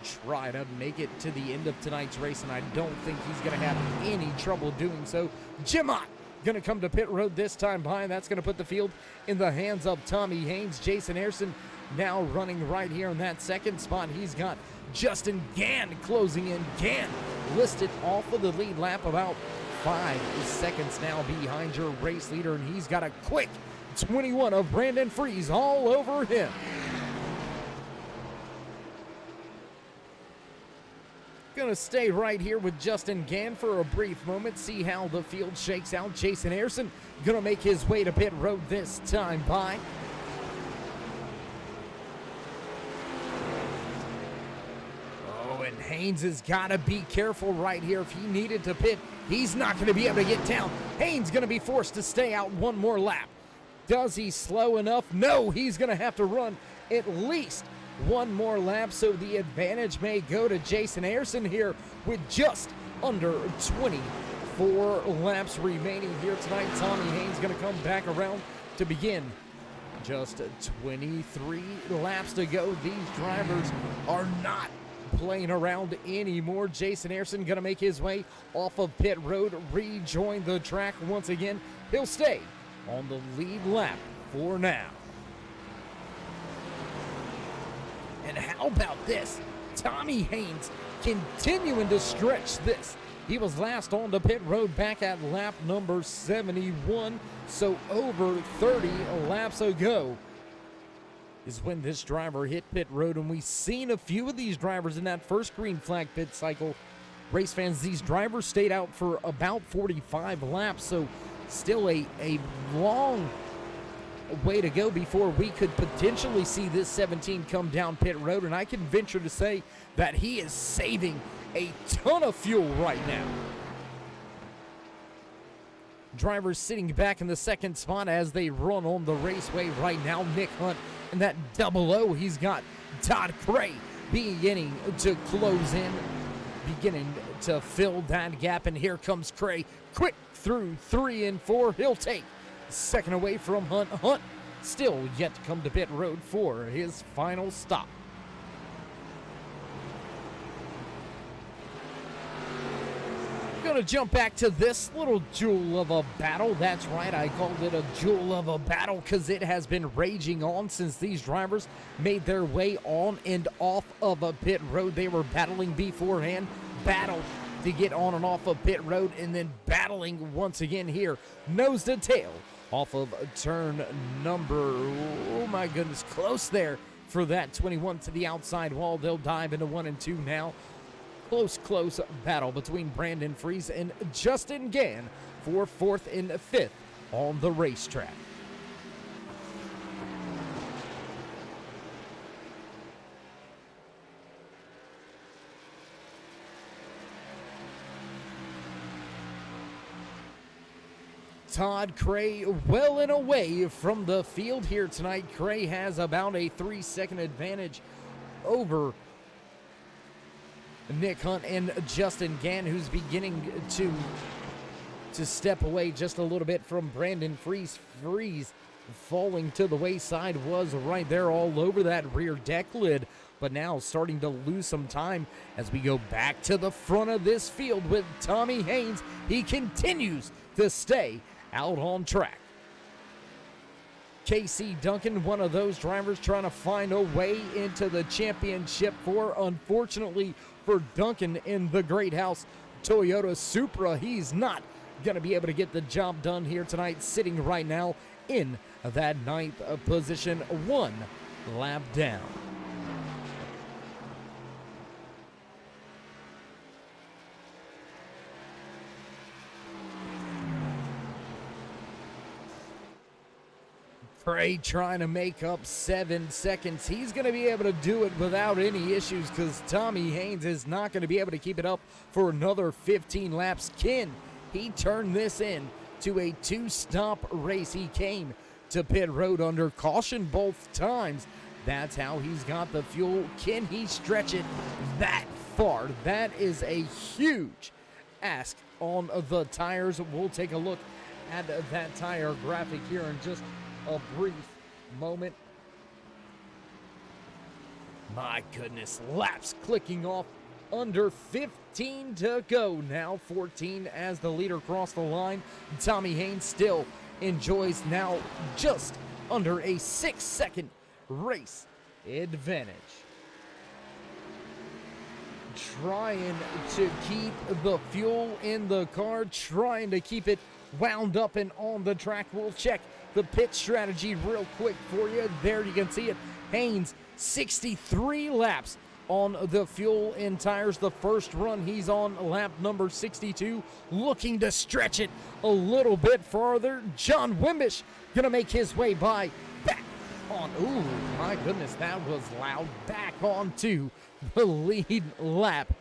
try to make it to the end of tonight's race, and I don't think he's gonna have any trouble doing so. Jim Ott gonna come to pit road this time by, and that's gonna put the field in the hands of Tommy Haynes. Jason Harrison now running right here in that second spot. He's got Justin Gann closing in. Gann listed off of the lead lap, about 5 seconds now behind your race leader, and he's got a quick 21 of Brandon Freeze all over him. Gonna stay right here with Justin Gann for a brief moment, see how the field shakes out. Jason Harrison gonna make his way to pit road this time by. Oh, and Haynes has gotta be careful right here. If he needed to pit, he's not gonna be able to get down. Haynes gonna be forced to stay out 1 more lap. Does he slow enough? No, he's gonna have to run at least 1 more lap, so the advantage may go to Jason Harrison here with just under 24 laps remaining here tonight. Tommy Haynes gonna come back around to begin. Just 23 laps to go. These drivers are not playing around anymore. Jason Harrison gonna make his way off of pit road, rejoin the track once again. He'll stay on the lead lap for now. And how about this? Tommy Haynes continuing to stretch this. He was last on the pit road back at lap number 71, so over 30 laps ago is when this driver hit pit road, and we've seen a few of these drivers in that first green flag pit cycle. Race fans, these drivers stayed out for about 45 laps, so still a long way to go before we could potentially see this 17 come down pit road, and I can venture to say that he is saving a ton of fuel right now. Drivers sitting back in the second spot as they run on the raceway right now. Nick Hunt and that double O. He's got Todd Cray beginning to close in, beginning to fill that gap, and here comes Cray quick through 3 and 4. He'll take second away from Hunt. Hunt still yet to come to pit road for his final stop. Gonna jump back to this little jewel of a battle. That's right, I called it a jewel of a battle because it has been raging on since these drivers made their way on and off of a pit road. They were battling beforehand, battled to get on and off of pit road, and then battling once again here, nose to tail, off of turn number, oh my goodness, close there for that 21 to the outside wall. They'll dive into 1 and 2 now. Close battle between Brandon Freeze and Justin Gann for 4th and 5th on the racetrack. Todd Cray well and away from the field here tonight. Cray has about a 3-second advantage over Nick Hunt and Justin Gann, who's beginning to to step away just a little bit from Brandon Freeze. Freeze falling to the wayside, was right there all over that rear deck lid, but now starting to lose some time as we go back to the front of this field with Tommy Haynes. He continues to stay out on track. Casey Duncan, one of those drivers trying to find a way into the championship unfortunately for Duncan in the Great House Toyota Supra, he's not going to be able to get the job done here tonight, sitting right now in that 9th position, 1 lap down. Cray trying to make up 7 seconds. He's going to be able to do it without any issues because Tommy Haynes is not going to be able to keep it up for another 15 laps. Can he turned this in to a 2-stop race? He came to pit road under caution both times. That's how he's got the fuel. Can he stretch it that far? That is a huge ask on the tires. We'll take a look at that tire graphic here in just a brief moment. My goodness, laps clicking off, under 15 to go. Now 14 as the leader crossed the line. Tommy Haynes still enjoys now just under a 6-second race advantage. Trying to keep the fuel in the car, trying to keep it wound up and on the track. We'll check the pit strategy real quick for you. There you can see it. Haynes, 63 laps on the fuel and tires. The first run, he's on lap number 62, looking to stretch it a little bit farther. John Wimbish gonna make his way by back on. Ooh, my goodness, that was loud. Back onto the lead lap.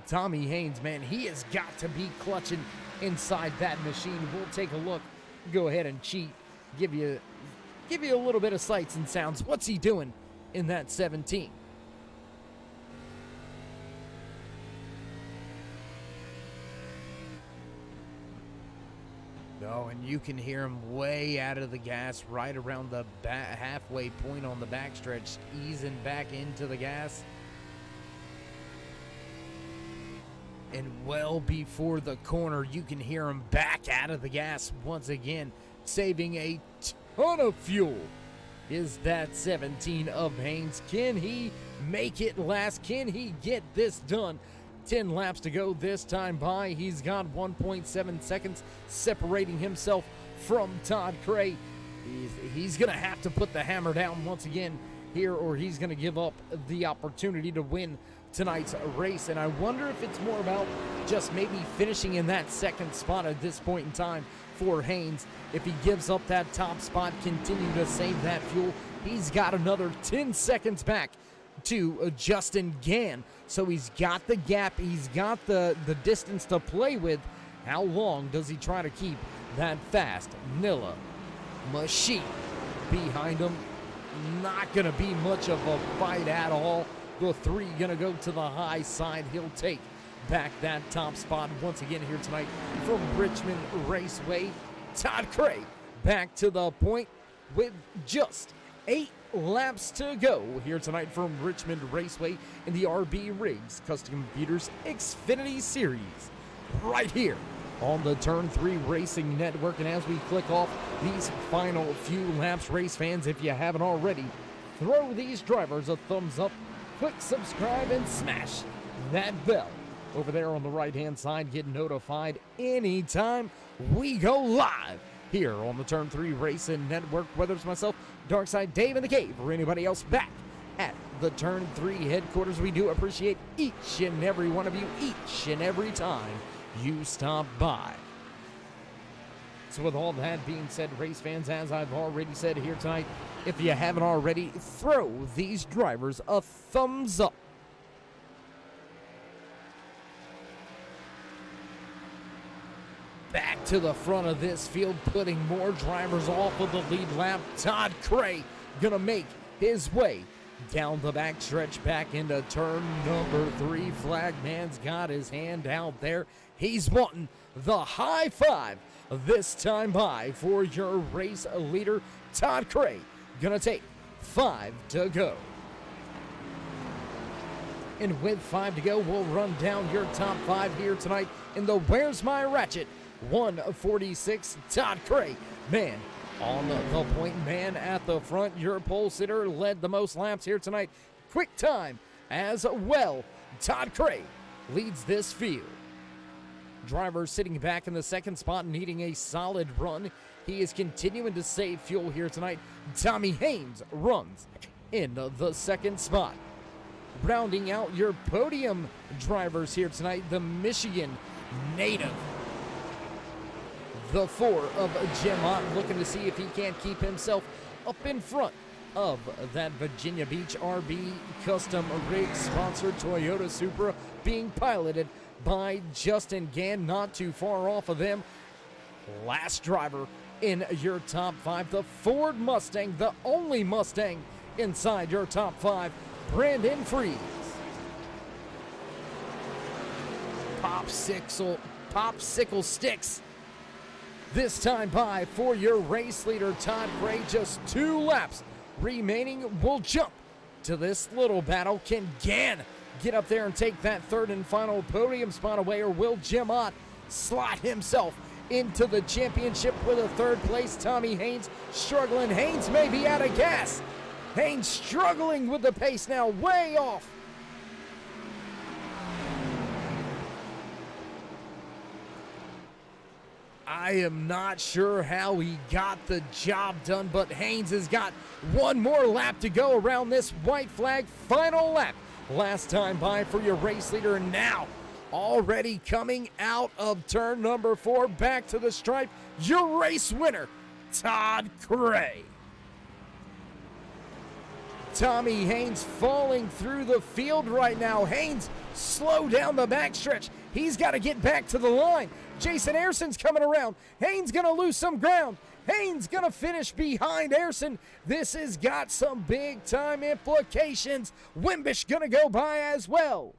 Tommy Haynes, man, he has got to be clutching inside that machine. We'll take a look. Go ahead and cheat. Give you a little bit of sights and sounds. What's he doing in that 17? Oh, and you can hear him way out of the gas right around the halfway point on the backstretch, easing back into the gas. And well before the corner, you can hear him back out of the gas once again, saving a ton of fuel. Is that 17 of Haynes? Can he make it last? Can he get this done? 10 laps to go this time by. He's got 1.7 seconds separating himself from Todd Cray. He's going to have to put the hammer down once again here, or he's going to give up the opportunity to win tonight's race. And I wonder if it's more about just maybe finishing in that second spot at this point in time for Haynes. If he gives up that top spot, continue to save that fuel, he's got another 10 seconds back to Justin Gann. So he's got the gap, he's got the distance to play with. How long does he try to keep that fast Nilla machine behind him? Not going to be much of a fight at all. The 3 going to go to the high side. He'll take back that top spot once again here tonight from Richmond Raceway. Todd Cray back to the point with just 8 laps to go here tonight from Richmond Raceway in the RIGS Custom Computers Xfinity Series right here on the Turn 3 Racing Network. And as we click off these final few laps, race fans, if you haven't already, throw these drivers a thumbs up, click subscribe, and smash that bell over there on the right-hand side. Get notified anytime we go live here on the Turn 3 Racing Network, whether it's myself, Darkside Dave in the Cave, or anybody else back at the Turn 3 headquarters. We do appreciate each and every one of you, each and every time you stop by. So with all that being said, race fans, as I've already said here tonight, if you haven't already, throw these drivers a thumbs up. Back to the front of this field, putting more drivers off of the lead lap. Todd Cray gonna make his way Down the back stretch, back into turn number 3. Flagman's got his hand out there. He's wanting the high five this time by for your race leader, Todd Cray. Gonna take 5 to go. And with 5 to go, we'll run down your top 5 here tonight in the Where's My Ratchet 146. Todd Cray, man on the point, man at the front. Your pole sitter led the most laps here tonight. Quick time as well. Todd Cray leads this field. Driver sitting back in the second spot, needing a solid run. He is continuing to save fuel here tonight. Tommy Haynes runs in the second spot. Rounding out your podium drivers here tonight, the Michigan native, the 4 of Jim Ott, looking to see if he can't keep himself up in front of that Virginia Beach RB Custom RIGS sponsored Toyota Supra, being piloted by Justin Gann, not too far off of them. Last driver in your top 5, the Ford Mustang, the only Mustang inside your top 5, Brandon Freeze. Popsicle sticks this time by for your race leader, Todd Cray. Just 2 laps remaining. We'll jump to this little battle. Can Gann get up there and take that 3rd and final podium spot away, or will Jim Ott slot himself into the championship with a 3rd place? Tommy Haynes struggling. Haynes may be out of gas. Haynes struggling with the pace now, way off. I am not sure how he got the job done, but Haynes has got 1 more lap to go around this white flag final lap. Last time by for your race leader, and now already coming out of turn number 4, back to the stripe, your race winner, Todd Cray. Tommy Haynes falling through the field right now. Haynes slow down the backstretch. He's got to get back to the line. Jason Ayerson's coming around. Haynes going to lose some ground. Haynes going to finish behind Ayerson. This has got some big time implications. Wimbish going to go by as well.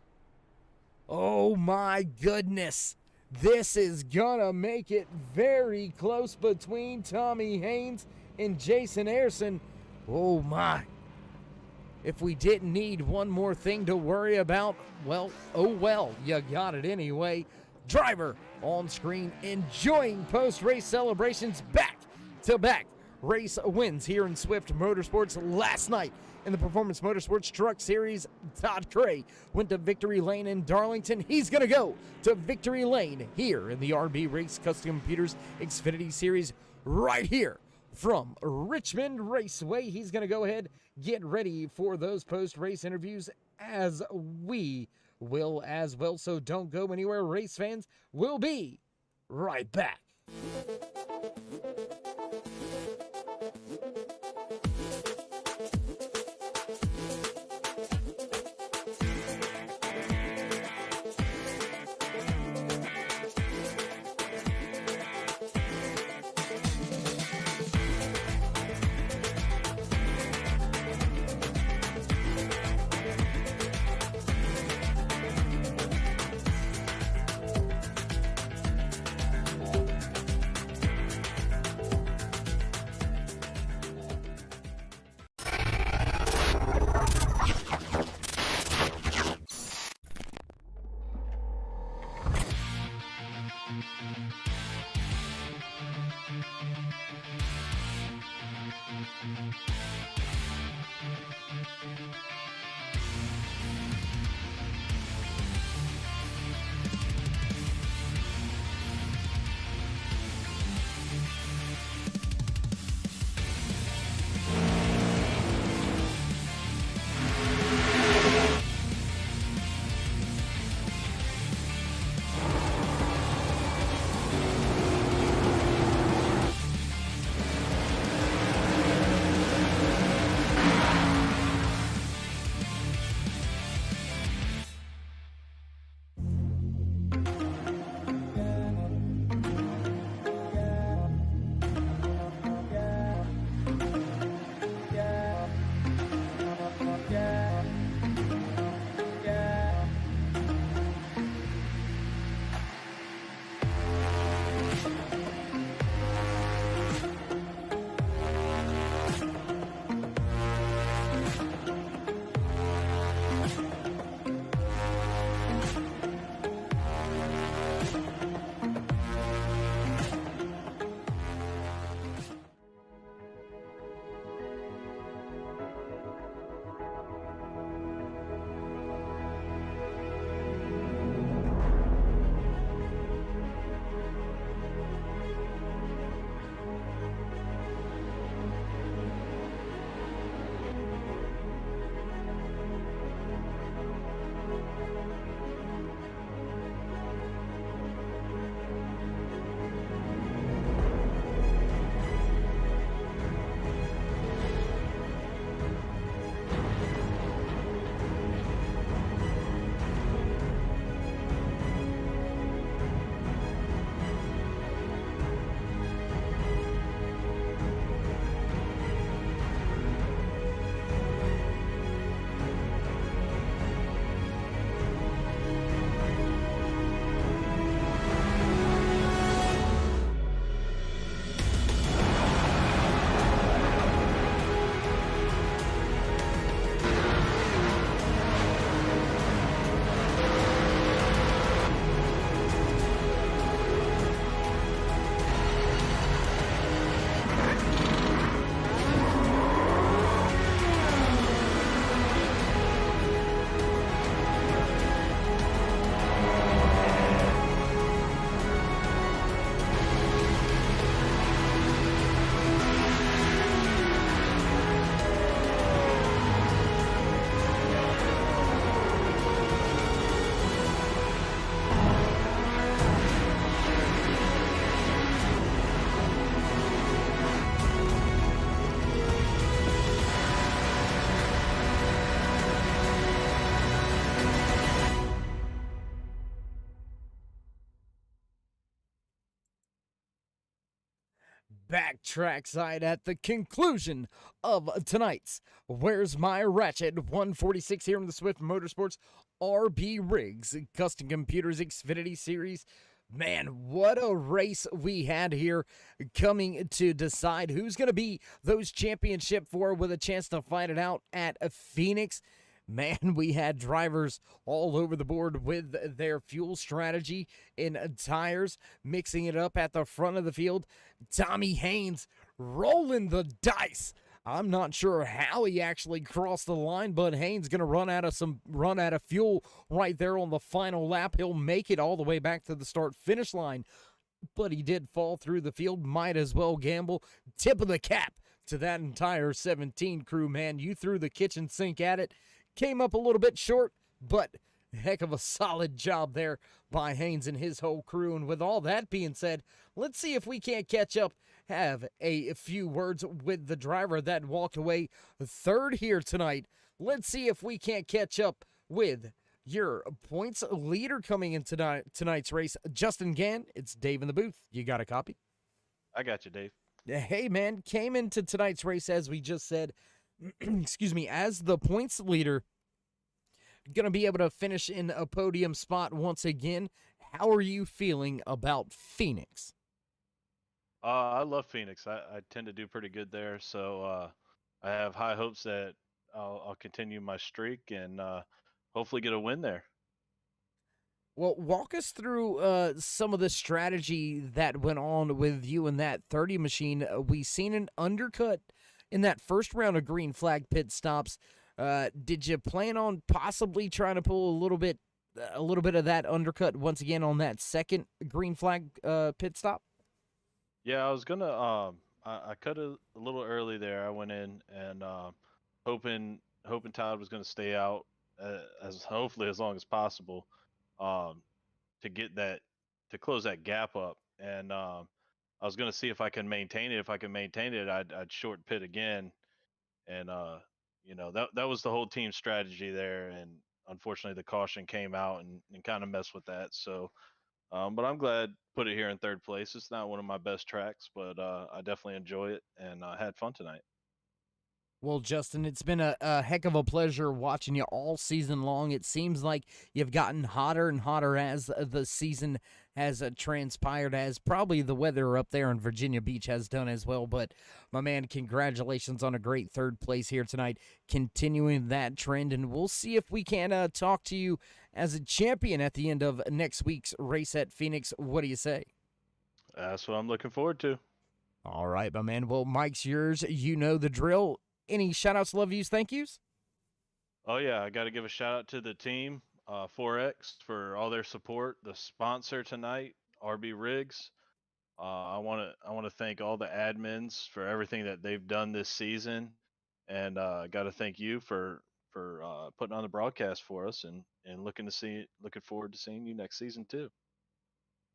Oh my goodness. This is going to make it very close between Tommy Haynes and Jason Ayerson. Oh my. If we didn't need one more thing to worry about, well, oh well, you got it anyway. Driver on screen enjoying post-race celebrations, back-to-back race wins here in Swift Motorsports. Last night in the Performance Motorsports Truck Series, Todd Cray went to victory lane in Darlington. He's going to go to victory lane here in the RB Race Custom Computers Xfinity Series right here from Richmond Raceway. He's going to go ahead, get ready for those post-race interviews, as we will as well. So don't go anywhere, race fans. We'll be right back. back trackside at the conclusion of tonight's Where's My Ratchet 146 here in the Swift Motorsports RB Rigs Custom Computers Xfinity Series. Man, what a race we had here coming to decide who's going to be those championship four with a chance to fight it out at Phoenix. Man, we had drivers all over the board with their fuel strategy in tires, mixing it up at the front of the field. Tommy Haynes rolling the dice. I'm not sure how he actually crossed the line, but Haynes going to run out of fuel right there on the final lap. He'll make it all the way back to the start-finish line, but he did fall through the field. Might as well gamble. Tip of the cap to that entire 17 crew, man. You threw the kitchen sink at it. Came up a little bit short, but heck of a solid job there by Haynes and his whole crew. And with all that being said, let's see if we can't catch up, have a few words with the driver that walked away third here tonight. Let's see if we can't catch up with your points leader coming in tonight's race. Justin Gann, it's Dave in the booth. You got a copy? I got you, Dave. Hey, man, came into tonight's race, as we just said, excuse me, as the points leader, going to be able to finish in a podium spot once again. How are you feeling about Phoenix? I love Phoenix. I tend to do pretty good there, so I have high hopes that I'll continue my streak and hopefully get a win there. Well, walk us through some of the strategy that went on with you in that 30 machine. We seen an undercut in that first round of green flag pit stops. Did you plan on possibly trying to pull a little bit of that undercut once again on that second green flag pit stop? Yeah, I was gonna. I cut a little early there. I went in and hoping Todd was gonna stay out as hopefully as long as possible to get that to close that gap up. And I was gonna see if I can maintain it. If I can maintain it, I'd short pit again. And that was the whole team strategy there. And unfortunately, the caution came out and kind of messed with that. So. But I'm glad put it here in third place. It's not one of my best tracks, but I definitely enjoy it and I had fun tonight. Well, Justin, it's been a heck of a pleasure watching you all season long. It seems like you've gotten hotter and hotter as the season has transpired, as probably the weather up there in Virginia Beach has done as well. But, my man, congratulations on a great third place here tonight, continuing that trend. And we'll see if we can talk to you as a champion at the end of next week's race at Phoenix. What do you say? That's what I'm looking forward to. All right, my man. Well, Mike's yours. You know the drill. Any shout-outs, love yous, thank yous? Oh, yeah. I got to give a shout out to the team, 4X, for all their support. The sponsor tonight, RB Rigs. I want to thank all the admins for everything that they've done this season. And I got to thank you for putting on the broadcast for us and looking forward to seeing you next season too.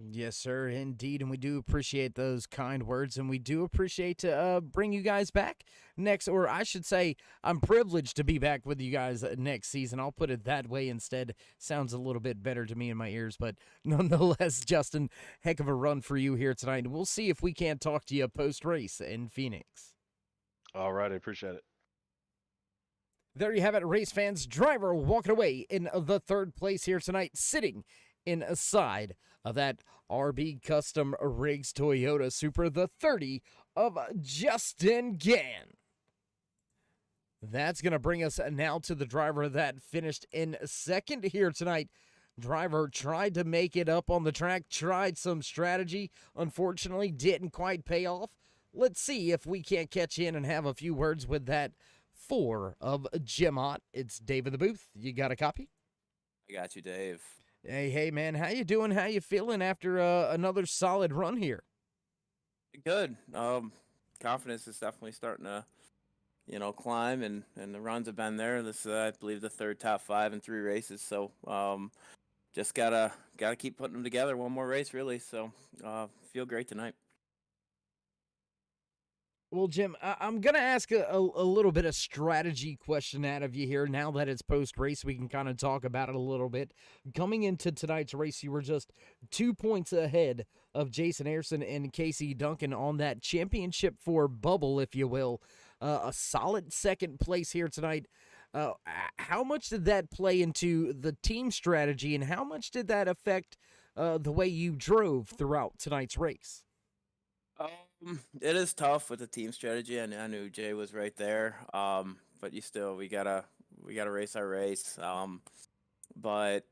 Yes, sir, indeed, and we do appreciate those kind words, and we do appreciate to bring you guys back next, or I should say, I'm privileged to be back with you guys next season. I'll put it that way instead. Sounds a little bit better to me in my ears, but nonetheless, Justin, heck of a run for you here tonight, and we'll see if we can't talk to you post-race in Phoenix. All right, I appreciate it. There you have it, race fans. Driver walking away in the third place here tonight, sitting inside of that RB Custom Rigs Toyota Supra, the 30 of Justin Gann. That's going to bring us now to the driver that finished in second here tonight. Driver tried to make it up on the track, tried some strategy, unfortunately didn't quite pay off. Let's see if we can't catch in and have a few words with that 4 of Gemot. It's Dave in the booth. You got a copy? I got you, Dave. Hey, man, how you doing? How you feeling after another solid run here? Good. Confidence is definitely starting to, climb, and the runs have been there. This is, I believe, the third top 5 in 3 races. So, just gotta keep putting them together. One more race, really. So, feel great tonight. Well, Jim, I'm going to ask a little bit of strategy question out of you here. Now that it's post race, we can kind of talk about it a little bit. Coming into tonight's race, you were just 2 points ahead of Jason Harrison and Casey Duncan on that championship for bubble, if you will. A solid second place here tonight. How much did that play into the team strategy, and how much did that affect the way you drove throughout tonight's race? It is tough with the team strategy, and I knew Jay was right there. But we gotta race our race. But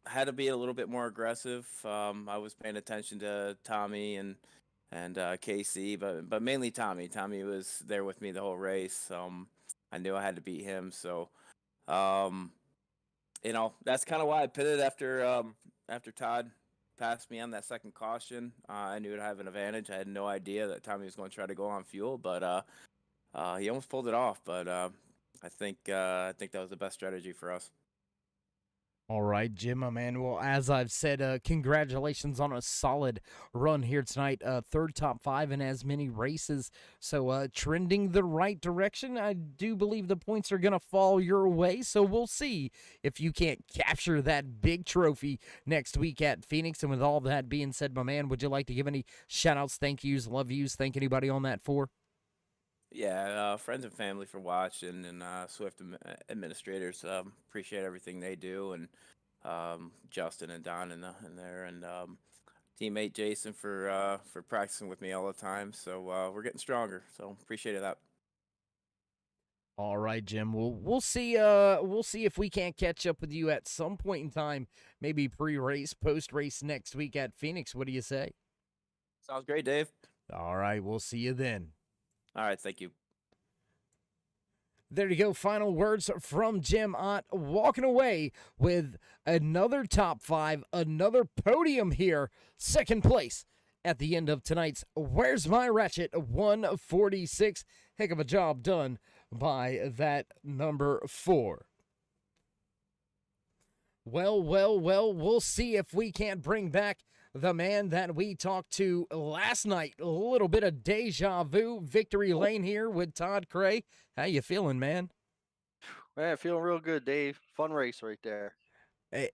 had to be a little bit more aggressive. I was paying attention to Tommy and Casey, but mainly Tommy. Tommy was there with me the whole race. I knew I had to beat him, so um, that's kind of why I pitted after Todd passed me on that second caution. I knew I'd have an advantage. I had no idea that Tommy was going to try to go on fuel, but he almost pulled it off. But I think that was the best strategy for us. All right, Jim, my man. Well, as I've said, congratulations on a solid run here tonight. Third top five in as many races. So trending the right direction. I do believe the points are going to fall your way. So we'll see if you can't capture that big trophy next week at Phoenix. And with all that being said, my man, would you like to give any shout outs, thank yous, love yous, thank anybody on that for? Yeah, friends and family for watching, and Swift administrators. Appreciate everything they do, and Justin and Don in there, and teammate Jason for practicing with me all the time. So we're getting stronger. So appreciate that. All right, Jim. We'll see. We'll see if we can't catch up with you at some point in time, maybe pre-race, post-race next week at Phoenix. What do you say? Sounds great, Dave. All right, we'll see you then. All right, thank you. There you go. Final words from Jim Ott, walking away with another top five, another podium here, second place at the end of tonight's Where's My Ratchet 146. Heck of a job done by that number 4. Well, we'll see if we can't bring back the man that we talked to last night. A little bit of deja vu. Victory Lane here with Todd Cray. How you feeling, man? Man, feeling real good, Dave. Fun race right there. It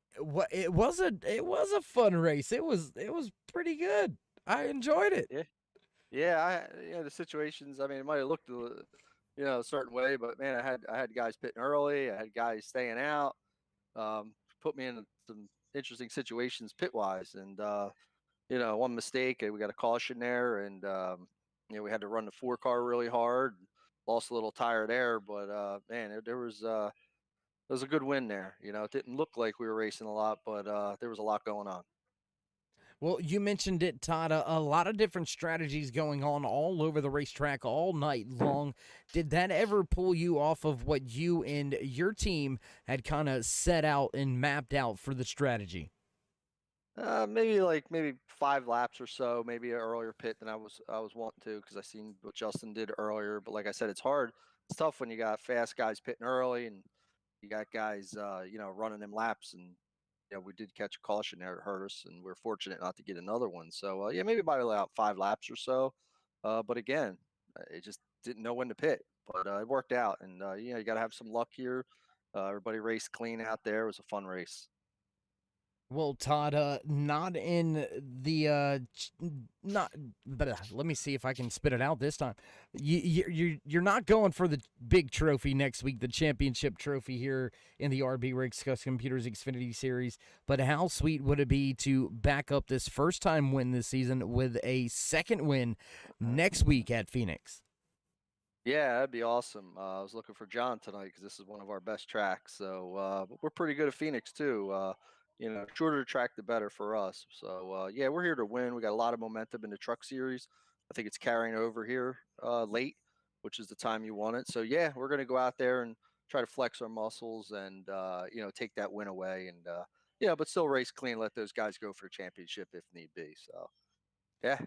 was a fun race. It was pretty good. I enjoyed it. Yeah. The situations. I mean, it might have looked a certain way, but man, I had guys pitting early. I had guys staying out. Put me in some interesting situations pit wise, and one mistake, we got a caution there, and we had to run the 4 car really hard. Lost a little tire there, but man, there was a good win there. It didn't look like we were racing a lot, but there was a lot going on. Well, you mentioned it, Todd. A lot of different strategies going on all over the racetrack all night long. Did that ever pull you off of what you and your team had kind of set out and mapped out for the strategy? Maybe 5 laps or so, maybe an earlier pit than I was wanting to, because I seen what Justin did earlier. But like I said, it's hard. It's tough when you got fast guys pitting early and you got guys running them laps, and we did catch a caution there. It hurt us, and we're fortunate not to get another one. So maybe by about 5 laps or so. But again, it just didn't know when to pit. But it worked out, and you got to have some luck here. Everybody raced clean out there. It was a fun race. Well, Todd, not in the not. But let me see if I can spit it out this time. You're not going for the big trophy next week, the championship trophy here in the RIGS Computers Xfinity Series. But how sweet would it be to back up this first time win this season with a second win next week at Phoenix? Yeah, that'd be awesome. I was looking for John tonight because this is one of our best tracks. So but we're pretty good at Phoenix too. Shorter track the better for us. So we're here to win. We got a lot of momentum in the Truck Series. I think it's carrying over here late, which is the time you want it. So yeah, we're gonna go out there and try to flex our muscles and take that win away, and but still race clean. Let those guys go for a championship if need be. So yeah.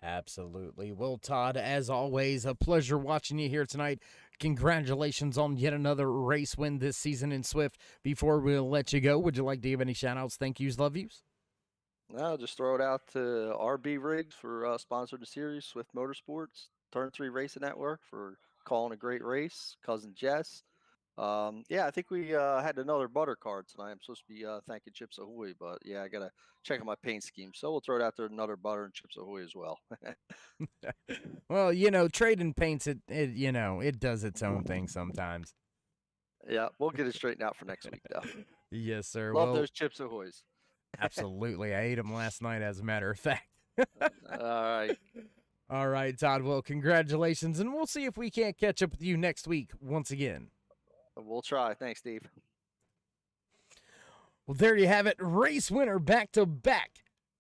Absolutely. Well, Todd, as always, a pleasure watching you here tonight. Congratulations on yet another race win this season in Swift. Before we'll let you go, would you like to give any shout-outs, thank yous, love yous? No, just throw it out to RB Rigs for sponsored the series, SwiftMotorSports, Turn 3 Racing Network for calling a great race. Cousin Jess. Yeah, I think we had another butter card tonight. I'm supposed to be thanking Chips Ahoy, but yeah, I gotta check on my paint scheme. So we'll throw it out there, another butter and Chips Ahoy as well. Well, trading paints, it does its own thing sometimes. Yeah, we'll get it straightened out for next week, though. Yes, sir. Love those Chips Ahoys. Absolutely. I ate them last night, as a matter of fact. All right. All right, Todd. Well, congratulations, and we'll see if we can't catch up with you next week once again. We'll try. Thanks, Steve. Well, there you have it. Race winner back-to-back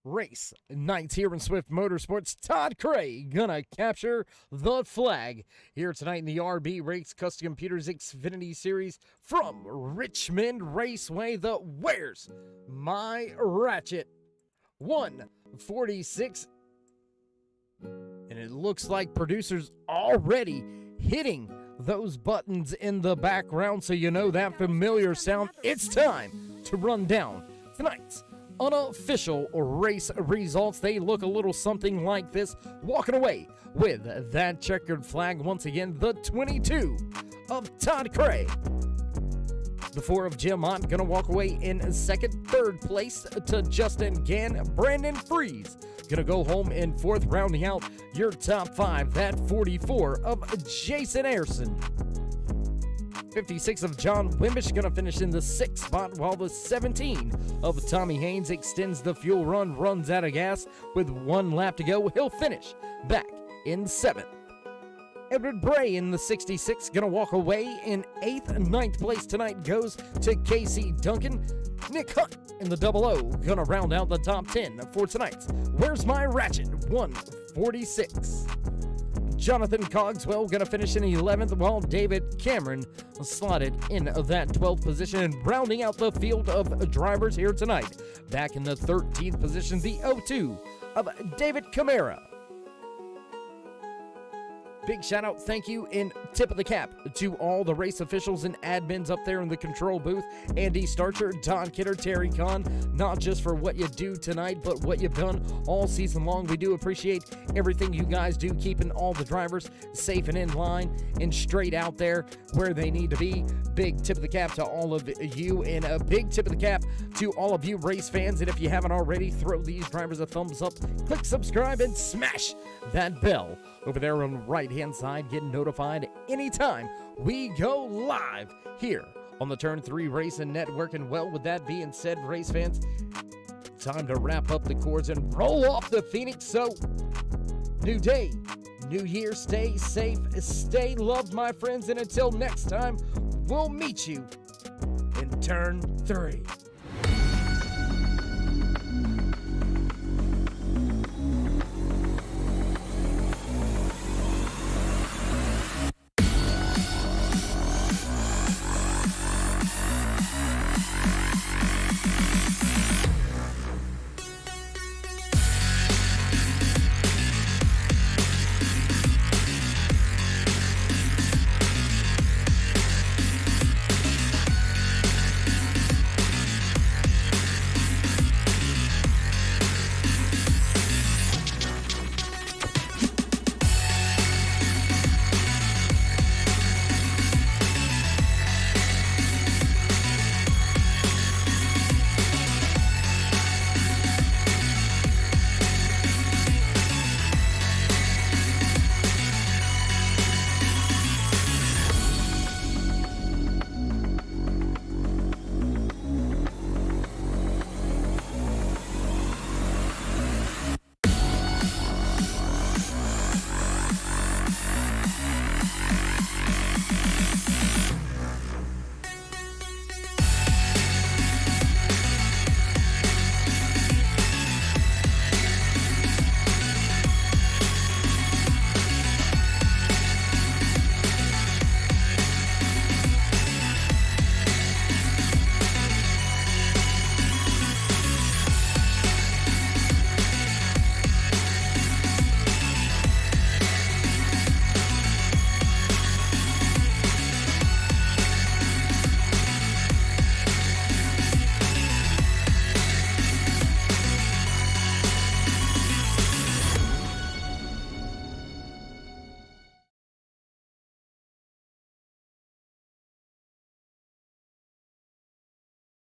race nights here in Swift Motorsports. Todd Cray gonna capture the flag here tonight in the RB RIGS Custom Computers Xfinity Series from Richmond Raceway. The Where's My Ratchet 146. And it looks like producers already hitting those buttons in the background, so you know that familiar sound. It's time to run down tonight's unofficial race results. They look a little something like this. Walking away with that checkered flag once again, the 22 of Todd Cray. The 4 of Jim Mott gonna walk away in second. Third place to Justin Gann. Brandon Freeze gonna go home in fourth, rounding out your top 5. That 44 of Jason Ayerson. 56 of John Wimbish gonna finish in the 6th spot, while the 17 of Tommy Haynes extends the fuel run, runs out of gas with 1 lap to go. He'll finish back in 7th. Edward Bray in the 66 gonna walk away in 8th. 9th place tonight goes to Casey Duncan. Nick Hunt in the 00 gonna round out the top 10 for tonight's Where's My Ratchet 146. Jonathan Cogswell gonna finish in 11th, while David Cameron slotted in that 12th position. And rounding out the field of drivers here tonight, back in the 13th position, the 02 of David Camara. Big shout out, thank you, and tip of the cap to all the race officials and admins up there in the control booth. Andy Starcher, Don Kidder, Terry Kahn, not just for what you do tonight, but what you've done all season long. We do appreciate everything you guys do, keeping all the drivers safe and in line and straight out there where they need to be. Big tip of the cap to all of you, and a big tip of the cap to all of you race fans. And if you haven't already, throw these drivers a thumbs up, click subscribe, and smash that bell over there on the right-hand side. Get notified anytime we go live here on the Turn 3 Racing Network. And well, with that being said, race fans, time to wrap up the cords and roll off the Phoenix. So, new day, new year, stay safe, stay loved, my friends, and until next time, we'll meet you in Turn 3.